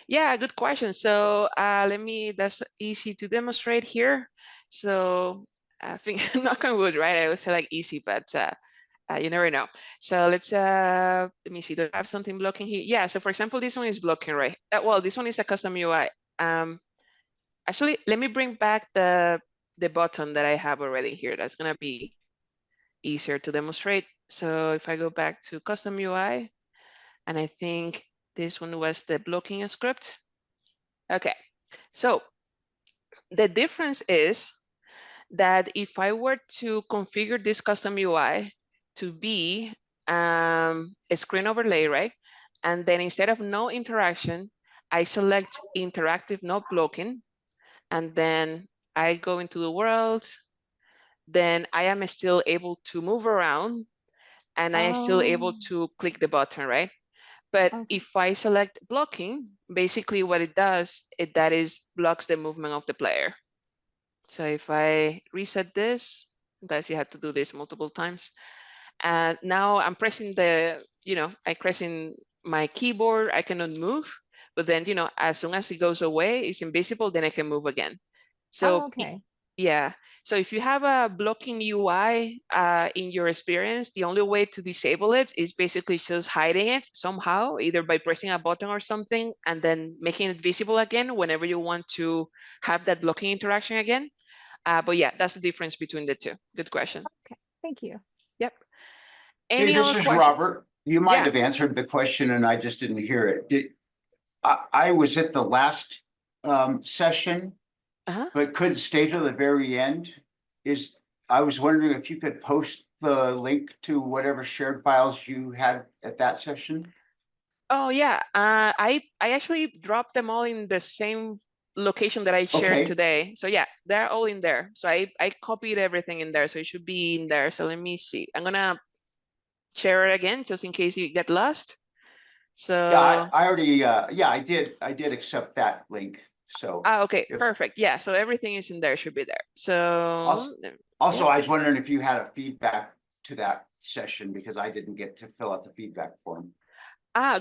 Yeah, good question. So that's easy to demonstrate here. So I think knock on wood, right? I would say like easy, but you never know. So let me see, do I have something blocking here? Yeah, so for example, this one is blocking, right? Well, this one is a custom UI. Actually, let me bring back the button that I have already here. That's gonna be easier to demonstrate. So if I go back to custom UI, and I think this one was the blocking script. Okay, so the difference is that if I were to configure this custom UI to be a screen overlay, right? And then instead of no interaction, I select interactive not blocking, and then I go into the world, then I am still able to move around, and I am still able to click the button, right? But Okay. if I select blocking, basically what it does, that is blocks the movement of the player. So if I reset this, sometimes you have to do this multiple times. And now I'm pressing I pressing my keyboard, I cannot move, but then, as soon as it goes away, it's invisible, then I can move again. So okay. yeah, so if you have a blocking UI in your experience, the only way to disable it is basically just hiding it somehow, either by pressing a button or something, and then making it visible again whenever you want to have that blocking interaction again. But yeah, that's the difference between the two. Good question. Okay, thank you. Yep. Hey, Any this other is question? Robert. You might Yeah. have answered the question and I just didn't hear it. I was at the last session, but couldn't stay to the very end. I was wondering if you could post the link to whatever shared files you had at that session. Oh yeah, I actually dropped them all in the same location that I shared Okay. today. So yeah, they're all in there. So I copied everything in there, so it should be in there. So let me see. I'm gonna share it again just in case you get lost. So Yeah, I already, yeah, I did accept that link. So okay, perfect. Yeah, so everything is in there, should be there. So also, I was wondering if you had a feedback to that session because I didn't get to fill out the feedback form.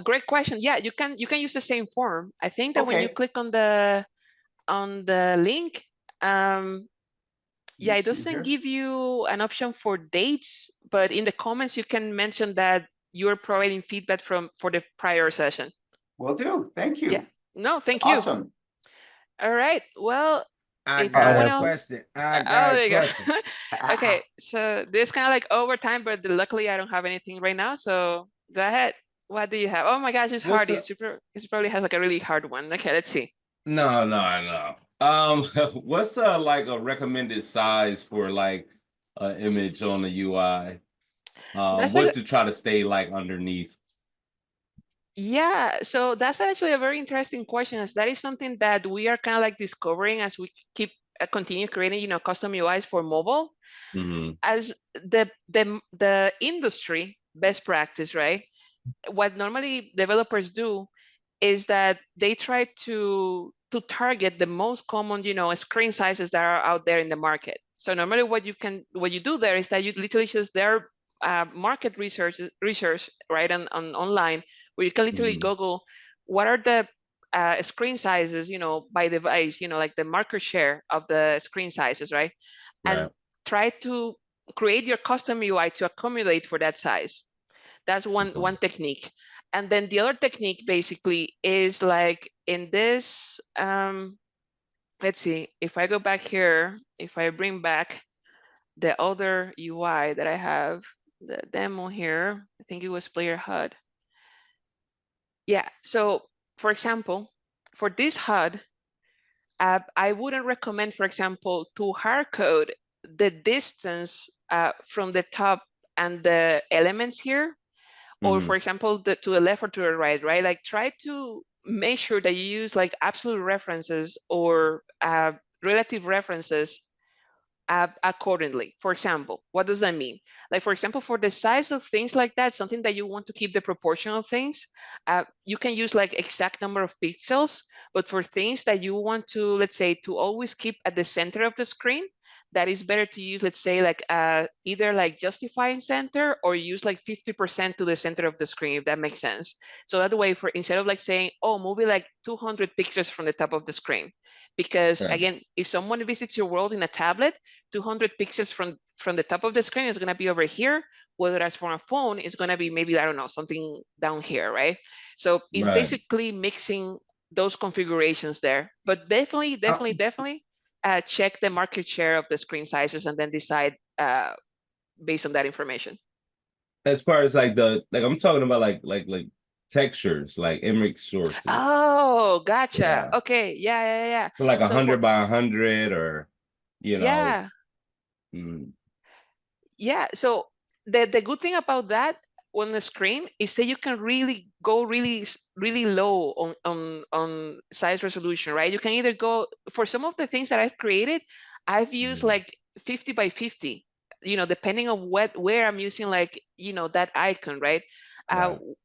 Great question. Yeah, you can use the same form. I think that when you Okay. click on the link, yeah, it doesn't give you an option for dates, but in the comments you can mention that you're providing feedback for the prior session. Will do. Thank you. Yeah. No, thank you. Awesome. All right. Well, I if no one got a else. question. I got a question. Okay, so this kind of like overtime, but luckily I don't have anything right now. So go ahead. What do you have? Oh my gosh, it's hard. It probably has like a really hard one. Okay, let's see. No. What's like a recommended size for like an image on the UI? What to try to stay like underneath? Yeah, so that's actually a very interesting question, as that is something that we are kind of like discovering as we keep continue creating, custom UIs for mobile. As the industry best practice, right? What normally developers do is that they try to target the most common, screen sizes that are out there in the market. So normally what you do there is that you literally just there market research, right, on online, where you can literally Google what are the screen sizes, by device, like the market share of the screen sizes, right? And try to create your custom UI to accommodate for that size. That's one technique. And then the other technique basically is like in this, let's see, if I go back here, if I bring back the other UI that I have, the demo here, I think it was player HUD. Yeah, so for example, for this HUD, I wouldn't recommend, for example, to hard code the distance from the top and the elements here, or for example, to the left or to the right, right? Like try to make sure that you use like absolute references or relative references accordingly. For example, what does that mean? Like, for example, for the size of things like that, something that you want to keep the proportion of things, you can use like exact number of pixels, but for things that you want to, let's say, to always keep at the center of the screen, that is better to use, let's say, like either like justifying center or use like 50% to the center of the screen, if that makes sense. So that way, for instead of like saying, oh, move it like 200 pixels from the top of the screen, because again, if someone visits your world in a tablet, 200 pixels from the top of the screen is going to be over here, whereas for a phone is going to be maybe, I don't know, something down here, right? So it's basically mixing those configurations there, but definitely check the market share of the screen sizes and then decide based on that information. As far as like I'm talking about like textures, like image sources. Oh, gotcha. Yeah. Okay. Yeah. So like 100 by 100, or you know. Yeah. Yeah. So the good thing about that on the screen is that you can really go really low on size resolution, right? You can either go, for some of the things that I've created, I've used like 50 by 50, you know, depending on where I'm using, like, you know, that icon, right?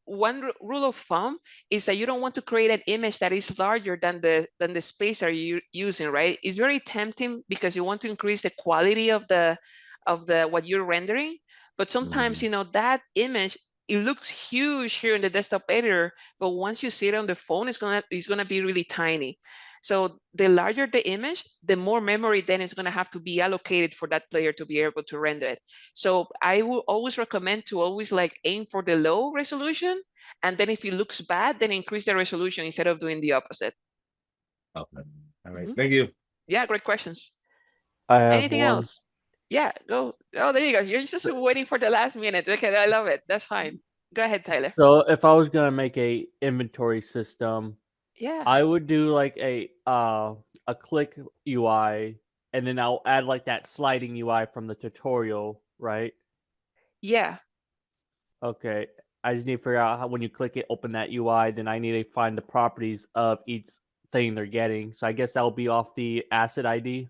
One rule of thumb is that you don't want to create an image that is larger than the space that you're using, right? It's very tempting because you want to increase the quality of the what you're rendering, but sometimes you know that image, it looks huge here in the desktop editor, but once you see it on the phone, it's gonna be really tiny. So the larger the image, the more memory then is gonna have to be allocated for that player to be able to render it. So I will always recommend to always like aim for the low resolution, and then if it looks bad, then increase the resolution instead of doing the opposite. Okay. All right. Thank you. Yeah, great questions. I have anything one. else? Yeah, go. Oh, there you go. You're just waiting for the last minute. Okay, I love it. That's fine. Go ahead, Tyler. So if I was gonna make a inventory system, yeah, I would do like a click UI, and then I'll add like that sliding UI from the tutorial, right? Yeah. Okay. I just need to figure out how, when you click it, open that UI, then I need to find the properties of each thing they're getting. So I guess that will be off the asset ID.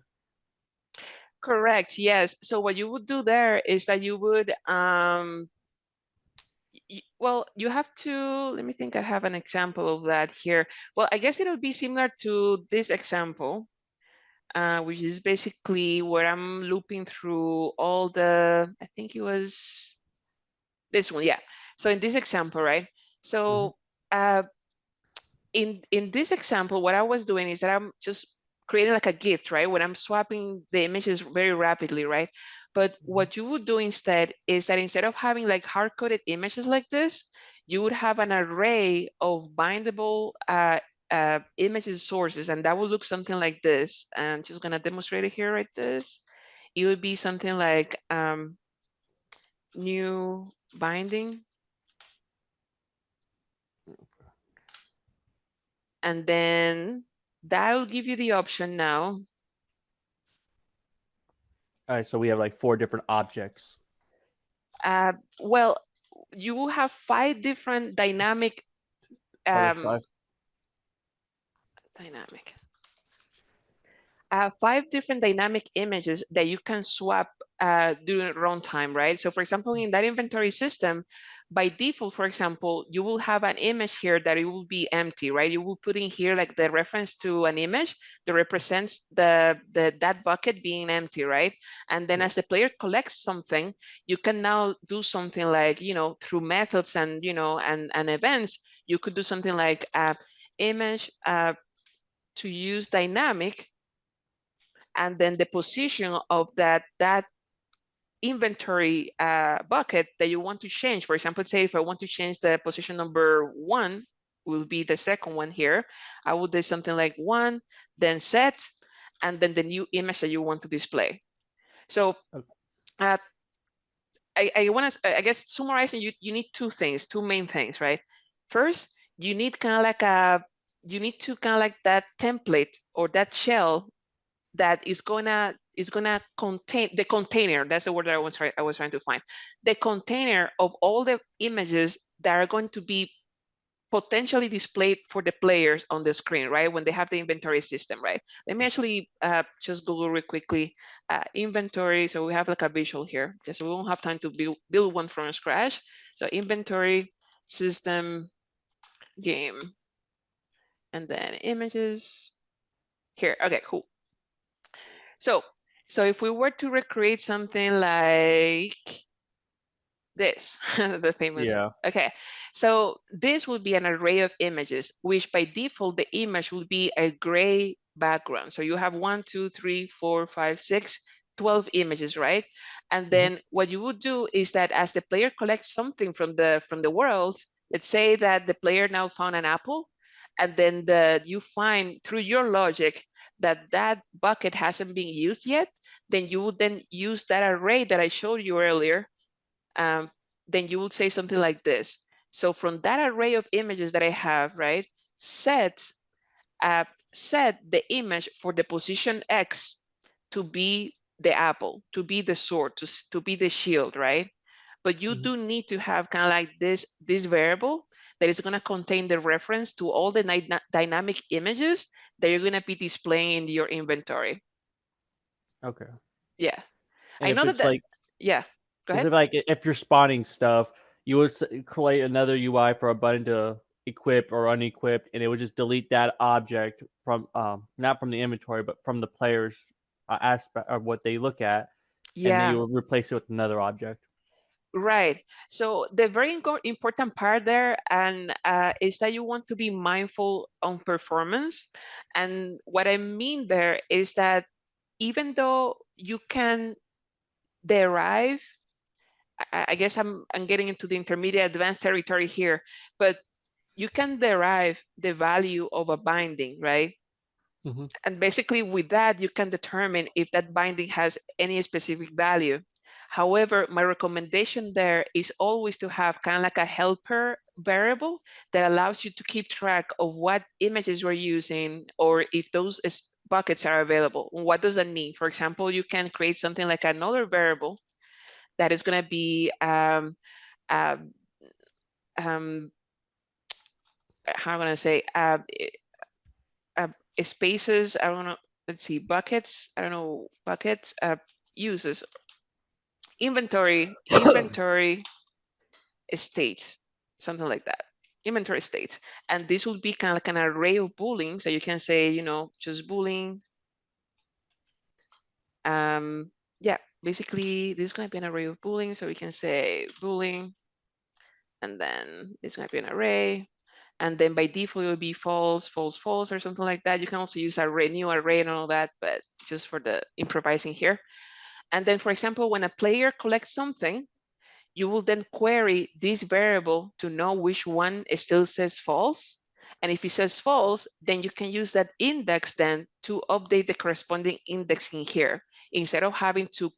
Correct. Yes. So what you would do there is that you would well, you have to, let me think, I have an example of that here. Well, I guess it'll be similar to this example, which is basically where I'm looping through all the, I think it was this one. Yeah. So in this example, right? So in this example, what I was doing is that I'm just creating like a gift, right? When I'm swapping the images very rapidly, right? But what you would do instead is that instead of having like hard-coded images like this, you would have an array of bindable images sources, and that would look something like this. And I'm just gonna demonstrate it here, right? This. It would be something like new binding. And then that will give you the option now. All right, so we have like 4 different objects. Well, you will have 5 different dynamic. 5 different dynamic images that you can swap during runtime, right? So for example, in that inventory system, by default, for example, you will have an image here that it will be empty, right? You will put in here like the reference to an image that represents that bucket being empty, right? And then as the player collects something, you can now do something like, you know, through methods and, you know, and events, you could do something like image to use dynamic, and then the position of that inventory bucket that you want to change. For example, say if I want to change the position number 1, will be the second one here. I would do something like 1, then set, and then the new image that you want to display. So I want to, I guess, summarizing, you need 2 things, 2 main things, right? First, you need kind of like that template or that shell that is gonna contain the container. That's the word that I was trying to find. The container of all the images that are going to be potentially displayed for the players on the screen, right? When they have the inventory system, right? Let me actually just Google real quickly inventory. So we have like a visual here because we won't have time to build one from scratch. So inventory system game, and then images here. Okay, cool. So if we were to recreate something like this, the famous, okay. So this would be an array of images, which by default, the image would be a gray background. So you have 1, 2, 3, 4, 5, 6, 12 images, right? And then what you would do is that as the player collects something from the world, let's say that the player now found an apple, and then you find through your logic that that bucket hasn't been used yet, then you would then use that array that I showed you earlier. Then you would say something like this. So from that array of images that I have, right, set the image for the position X to be the apple, to be the sword, to be the shield, right? But you do need to have kind of like this variable that is going to contain the reference to all the dynamic images that you're going to be displaying in your inventory. Okay. Yeah. And I know that, like, yeah, go ahead. Like if you're spawning stuff, you would create another UI for a button to equip or unequip, and it would just delete that object from not from the inventory, but from the player's aspect of what they look at, and then you would replace it with another object. Right. So the very important part there is that you want to be mindful on performance. And what I mean there is that even though you can derive, I guess I'm getting into the intermediate advanced territory here, but you can derive the value of a binding, right? And basically with that, you can determine if that binding has any specific value. However, my recommendation there is always to have kind of like a helper variable that allows you to keep track of what images we're using or if those buckets are available. What does that mean? For example, you can create something like another variable that is going to be how am I going to say spaces, I don't know, let's see, buckets, I don't know, buckets, uses, inventory states, something like that, inventory states. And this will be kind of like an array of booleans that you can say, you know, just booleans. Yeah, basically this is going to be an array of booleans. So we can say boolean, and then it's going to be an array. And then by default, it will be false, false, false, or something like that. You can also use array, new array and all that, but just for the improvising here. And then, for example, when a player collects something, you will then query this variable to know which one still says false. And if it says false, then you can use that index then to update the corresponding indexing here, instead of having to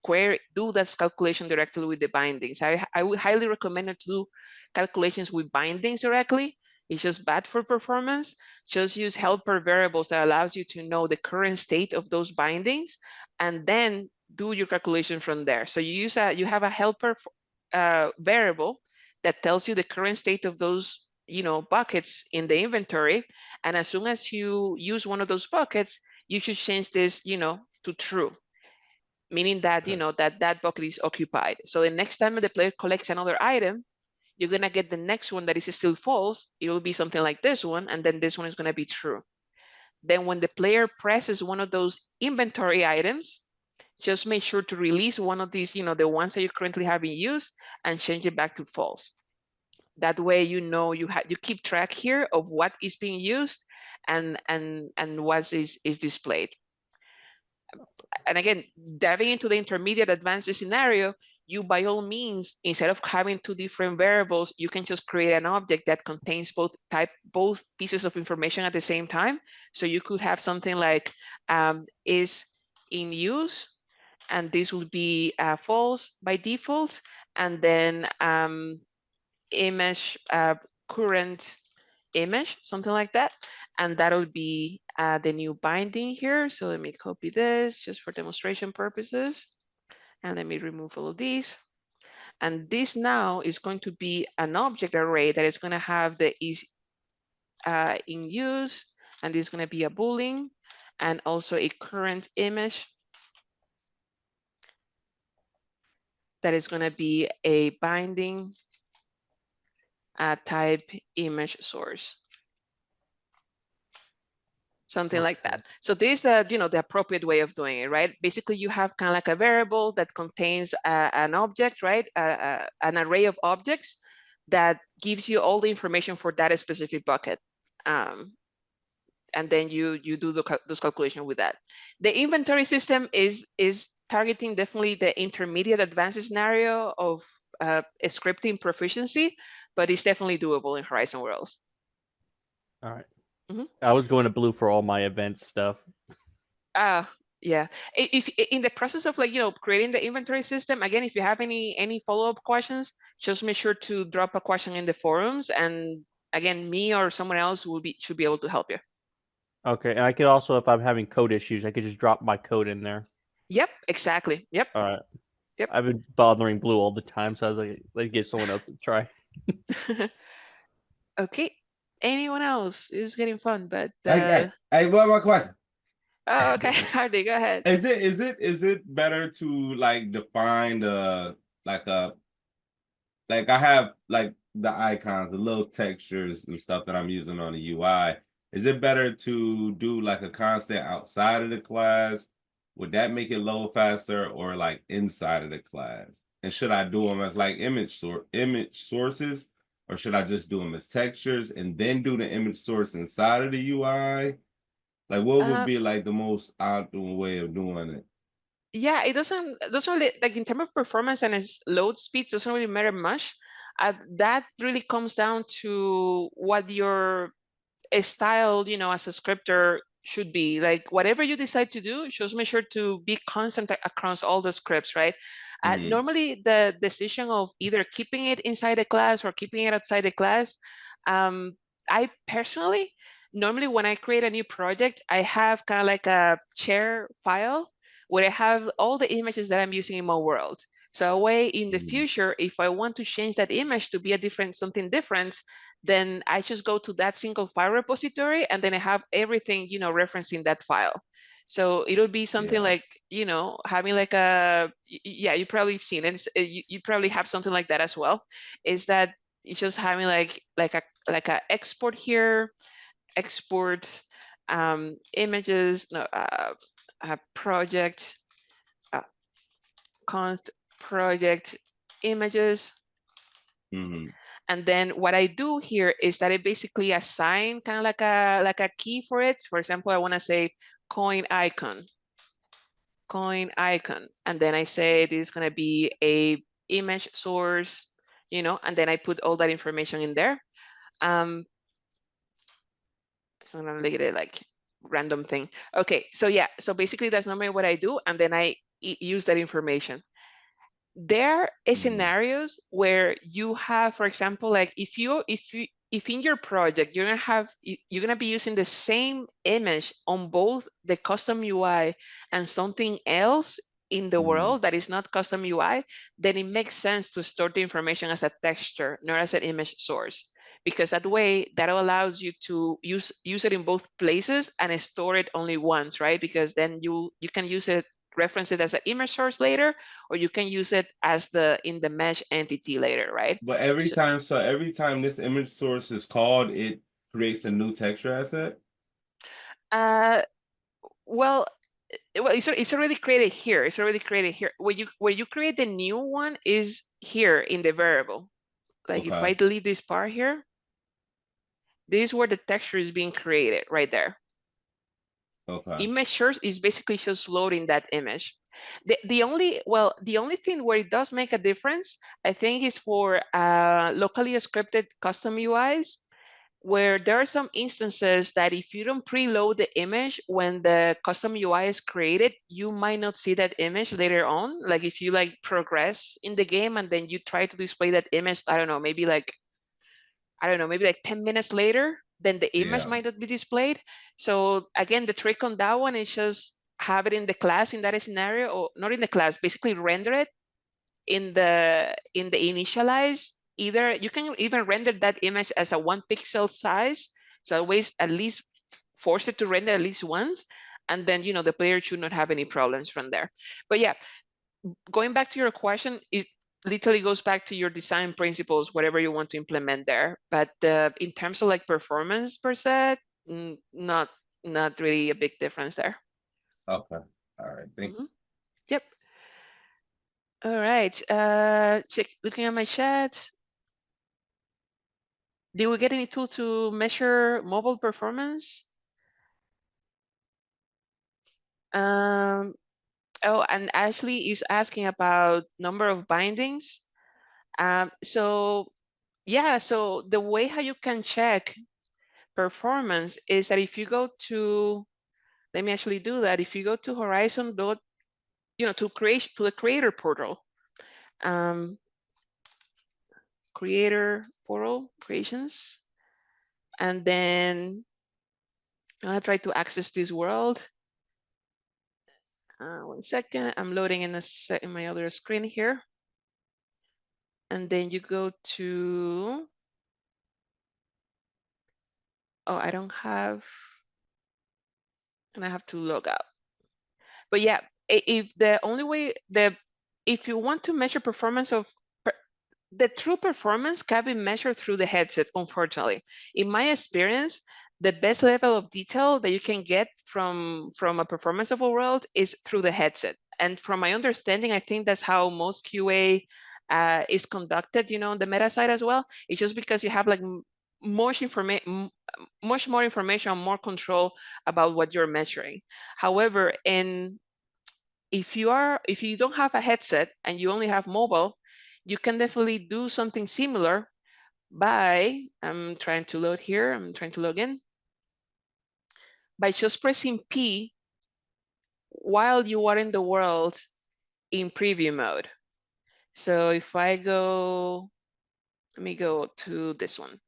do that calculation directly with the bindings. I would highly recommend to do calculations with bindings directly. It's just bad for performance. Just use helper variables that allows you to know the current state of those bindings, and then do your calculation from there. So you have a helper variable that tells you the current state of those, you know, buckets in the inventory. And as soon as you use one of those buckets, you should change this, you know, to true, meaning that, you know, that bucket is occupied. So the next time the player collects another item, you're going to get the next one that is still false. It will be something like this one, and then this one is going to be true. Then when the player presses one of those inventory items, just make sure to release one of these, you know, the ones that you currently have in use, and change it back to false. That way, you know, you keep track here of what is being used and what is displayed. And again, diving into the intermediate advanced scenario, you by all means, instead of having two different variables, you can just create an object that contains both pieces of information at the same time. So you could have something like is in use, and this would be false by default, and then image current image, something like that, and that'll be the new binding here. So let me copy this just for demonstration purposes, and let me remove all of these. And this now is going to be an object array that is going to have the in use, and this is going to be a boolean, and also a current image that is going to be a binding type image source. Something like that. So this is the, the appropriate way of doing it, right? Basically, you have kind of like a variable that contains an object, right? An array of objects that gives you all the information for that specific bucket. And then you do those calculations with that. The inventory system is targeting definitely the intermediate advanced scenario of scripting proficiency, but it's definitely doable in Horizon Worlds. All right. I was going to blue for all my events stuff. Yeah. If in the process of creating the inventory system, again, if you have any follow-up questions, just make sure to drop a question in the forums, and again, me or someone else should be able to help you. Okay, and I could also, if I'm having code issues, I could just drop my code in there. Yep, exactly. Yep. All right. Yep. I've been bothering blue all the time, so I was like, let's get someone else to try. Okay. Anyone else? It's getting fun, but Hey, one more question. Oh, okay. Hardy, go ahead. Is it better to like define the like I have like the icons, the little textures and stuff that I'm using on the UI. Is it better to do like a constant outside of the class? Would that make it load faster, or like inside of the class? And should I do them as like image sources, or should I just do them as textures and then do the image source inside of the UI? Like, what would be like the most optimal way of doing it? Yeah, it doesn't really, like, in terms of performance and its load speed, doesn't really matter much. That really comes down to what your style, as a scripter should be. Like, whatever you decide to do, just make sure to be constant across all the scripts, right? Normally, the decision of either keeping it inside the class or keeping it outside the class, I personally, normally when I create a new project, I have kind of like a share file where I have all the images that I'm using in my world. So a way in the future, if I want to change that image to be something different, then I just go to that single file repository, and then I have everything, referencing that file. So it'll be something like, having like you probably have seen it. You probably have something like that as well. Is that it's just having like a export here, export images, no, project, const project images. And then what I do here is that I basically assign kind of like a key for it. For example, I want to say coin icon, and then I say this is going to be a image source, and then I put all that information in there. So I'm gonna leave it like random thing. Okay, so yeah, so basically that's normally what I do, and then I use that information. There are scenarios where you have, for example, like if in your project you're gonna be using the same image on both the custom UI and something else in the world that is not custom UI, then it makes sense to store the information as a texture, not as an image source, because that way that allows you to use it in both places and store it only once, right? Because then you can use it, reference it as an image source later, or you can use it as in the mesh entity later, right? But every time this image source is called, it creates a new texture asset? Well, it's already created here. It's already created here. Where you create the new one is here in the variable. Like if I delete this part here, this is where the texture is being created, right there. Image source is basically just loading that image. The only thing where it does make a difference, I think, is for locally scripted custom UIs, where there are some instances that if you don't preload the image when the custom UI is created, you might not see that image later on. Like if you progress in the game and then you try to display that image, I don't know, maybe like 10 minutes later, then the image might not be displayed. So again, the trick on that one is just have it in the class in that scenario, or not in the class, basically render it in the initialize. Either you can even render that image as a 1 pixel size So always at least force it to render at least once, and then the player should not have any problems from there. But yeah, going back to your question, it literally goes back to your design principles, whatever you want to implement there. But in terms of like performance per se, not really a big difference there. Okay. All right. Thank you. Yep. All right. Looking at my chat. Did we get any tool to measure mobile performance? Oh, and Ashley is asking about number of bindings. So yeah, so the way how you can check performance is that if you go to, let me actually do that. If you go to Horizon to the creator portal, creator portal creations, and then I'm gonna try to access this world. 1 second, I'm loading in my other screen here. And then you go to, oh, I don't have, and I have to log out. But yeah, if the only way, if you want to measure performance of, the true performance can be measured through the headset, unfortunately. In my experience, the best level of detail that you can get from a performance of a world is through the headset. And from my understanding, I think that's how most QA is conducted, on the meta side as well. It's just because you have like much more information, more control about what you're measuring. However, if you don't have a headset and you only have mobile, you can definitely do something similar by, I'm trying to load here, I'm trying to log in, by just pressing P while you are in the world in preview mode. So if I go, let me go to this one.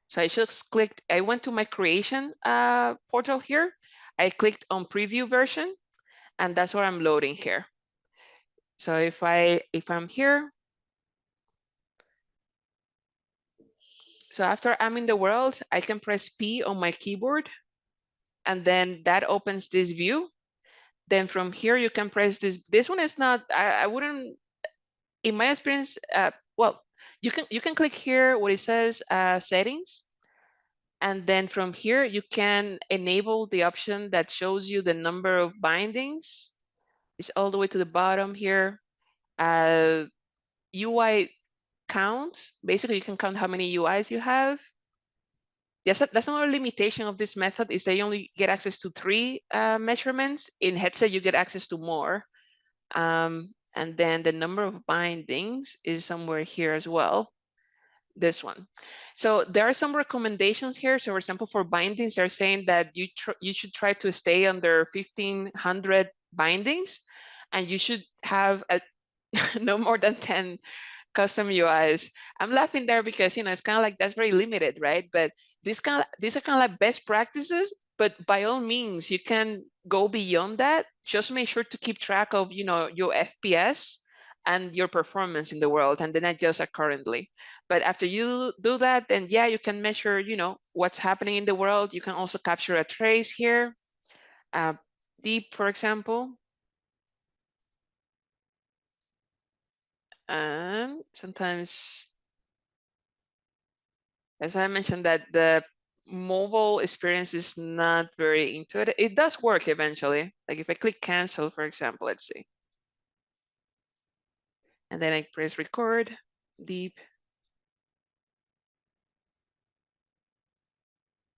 So I just clicked, I went to my creation portal here. I clicked on preview version, and that's where I'm loading here. So if I'm here, so after I'm in the world, I can press P on my keyboard, and then that opens this view. Then from here, you can press this. This one is not, I wouldn't, in my experience, well, you can click here where it says settings. And then from here, you can enable the option that shows you the number of bindings. It's all the way to the bottom here. UI count, basically you can count how many UIs you have. Yes, that's another limitation of this method, is they only get access to 3 measurements. In headset, you get access to more. And then the number of bindings is somewhere here as well, this one. So there are some recommendations here. So for example, for bindings, they're saying that you should try to stay under 1,500 bindings, and you should have no more than 10 custom UIs. I'm laughing there because it's kind of like that's very limited, right? But these are kind of like best practices. But by all means, you can go beyond that. Just make sure to keep track of your FPS and your performance in the world, and then adjust accordingly. But after you do that, then yeah, you can measure what's happening in the world. You can also capture a trace here, deep, for example. And sometimes, as I mentioned, that the mobile experience is not very intuitive. It does work eventually. Like if I click cancel, for example, let's see. And then I press record, deep.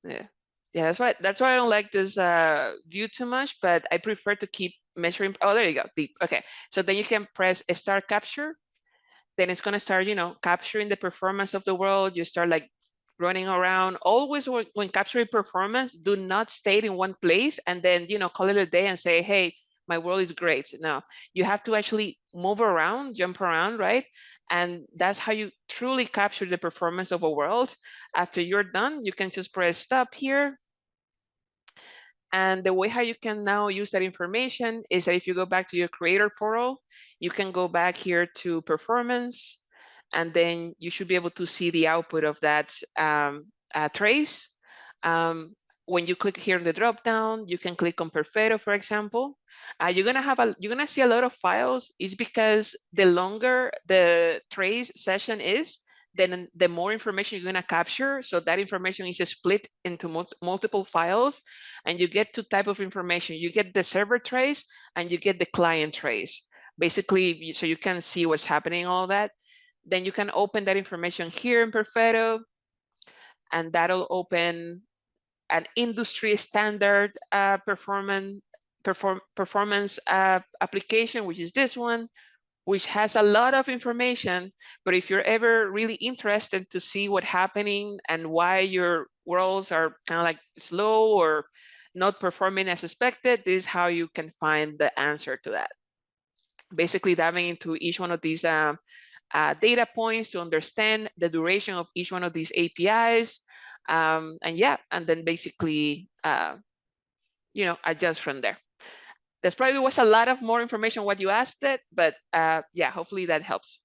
Yeah. Yeah, that's why I don't like this view too much, but I prefer to keep measuring. Oh, there you go, deep. Okay, so then you can press start capture. Then it's gonna start, capturing the performance of the world. You start like running around. Always when capturing performance, do not stay in one place and then, call it a day and say, hey, my world is great. No, you have to actually move around, jump around, right? And that's how you truly capture the performance of a world. After you're done, you can just press stop here. And the way how you can now use that information is that if you go back to your creator portal, you can go back here to performance, and then you should be able to see the output of that trace. When you click here in the drop down, you can click on Perfetto, for example. You're gonna see a lot of files. It's because the longer the trace session is, then the more information you're gonna capture. So that information is split into multiple files, and you get two types of information. You get the server trace and you get the client trace. Basically, so you can see what's happening, all that. Then you can open that information here in Perfetto, and that'll open an industry standard performance application, which is this one, which has a lot of information. But if you're ever really interested to see what's happening and why your worlds are kind of like slow or not performing as expected, this is how you can find the answer to that. Basically diving into each one of these data points to understand the duration of each one of these APIs. And yeah, and then basically, adjust from there. There's probably was a lot of more information what you asked it, but yeah, hopefully that helps.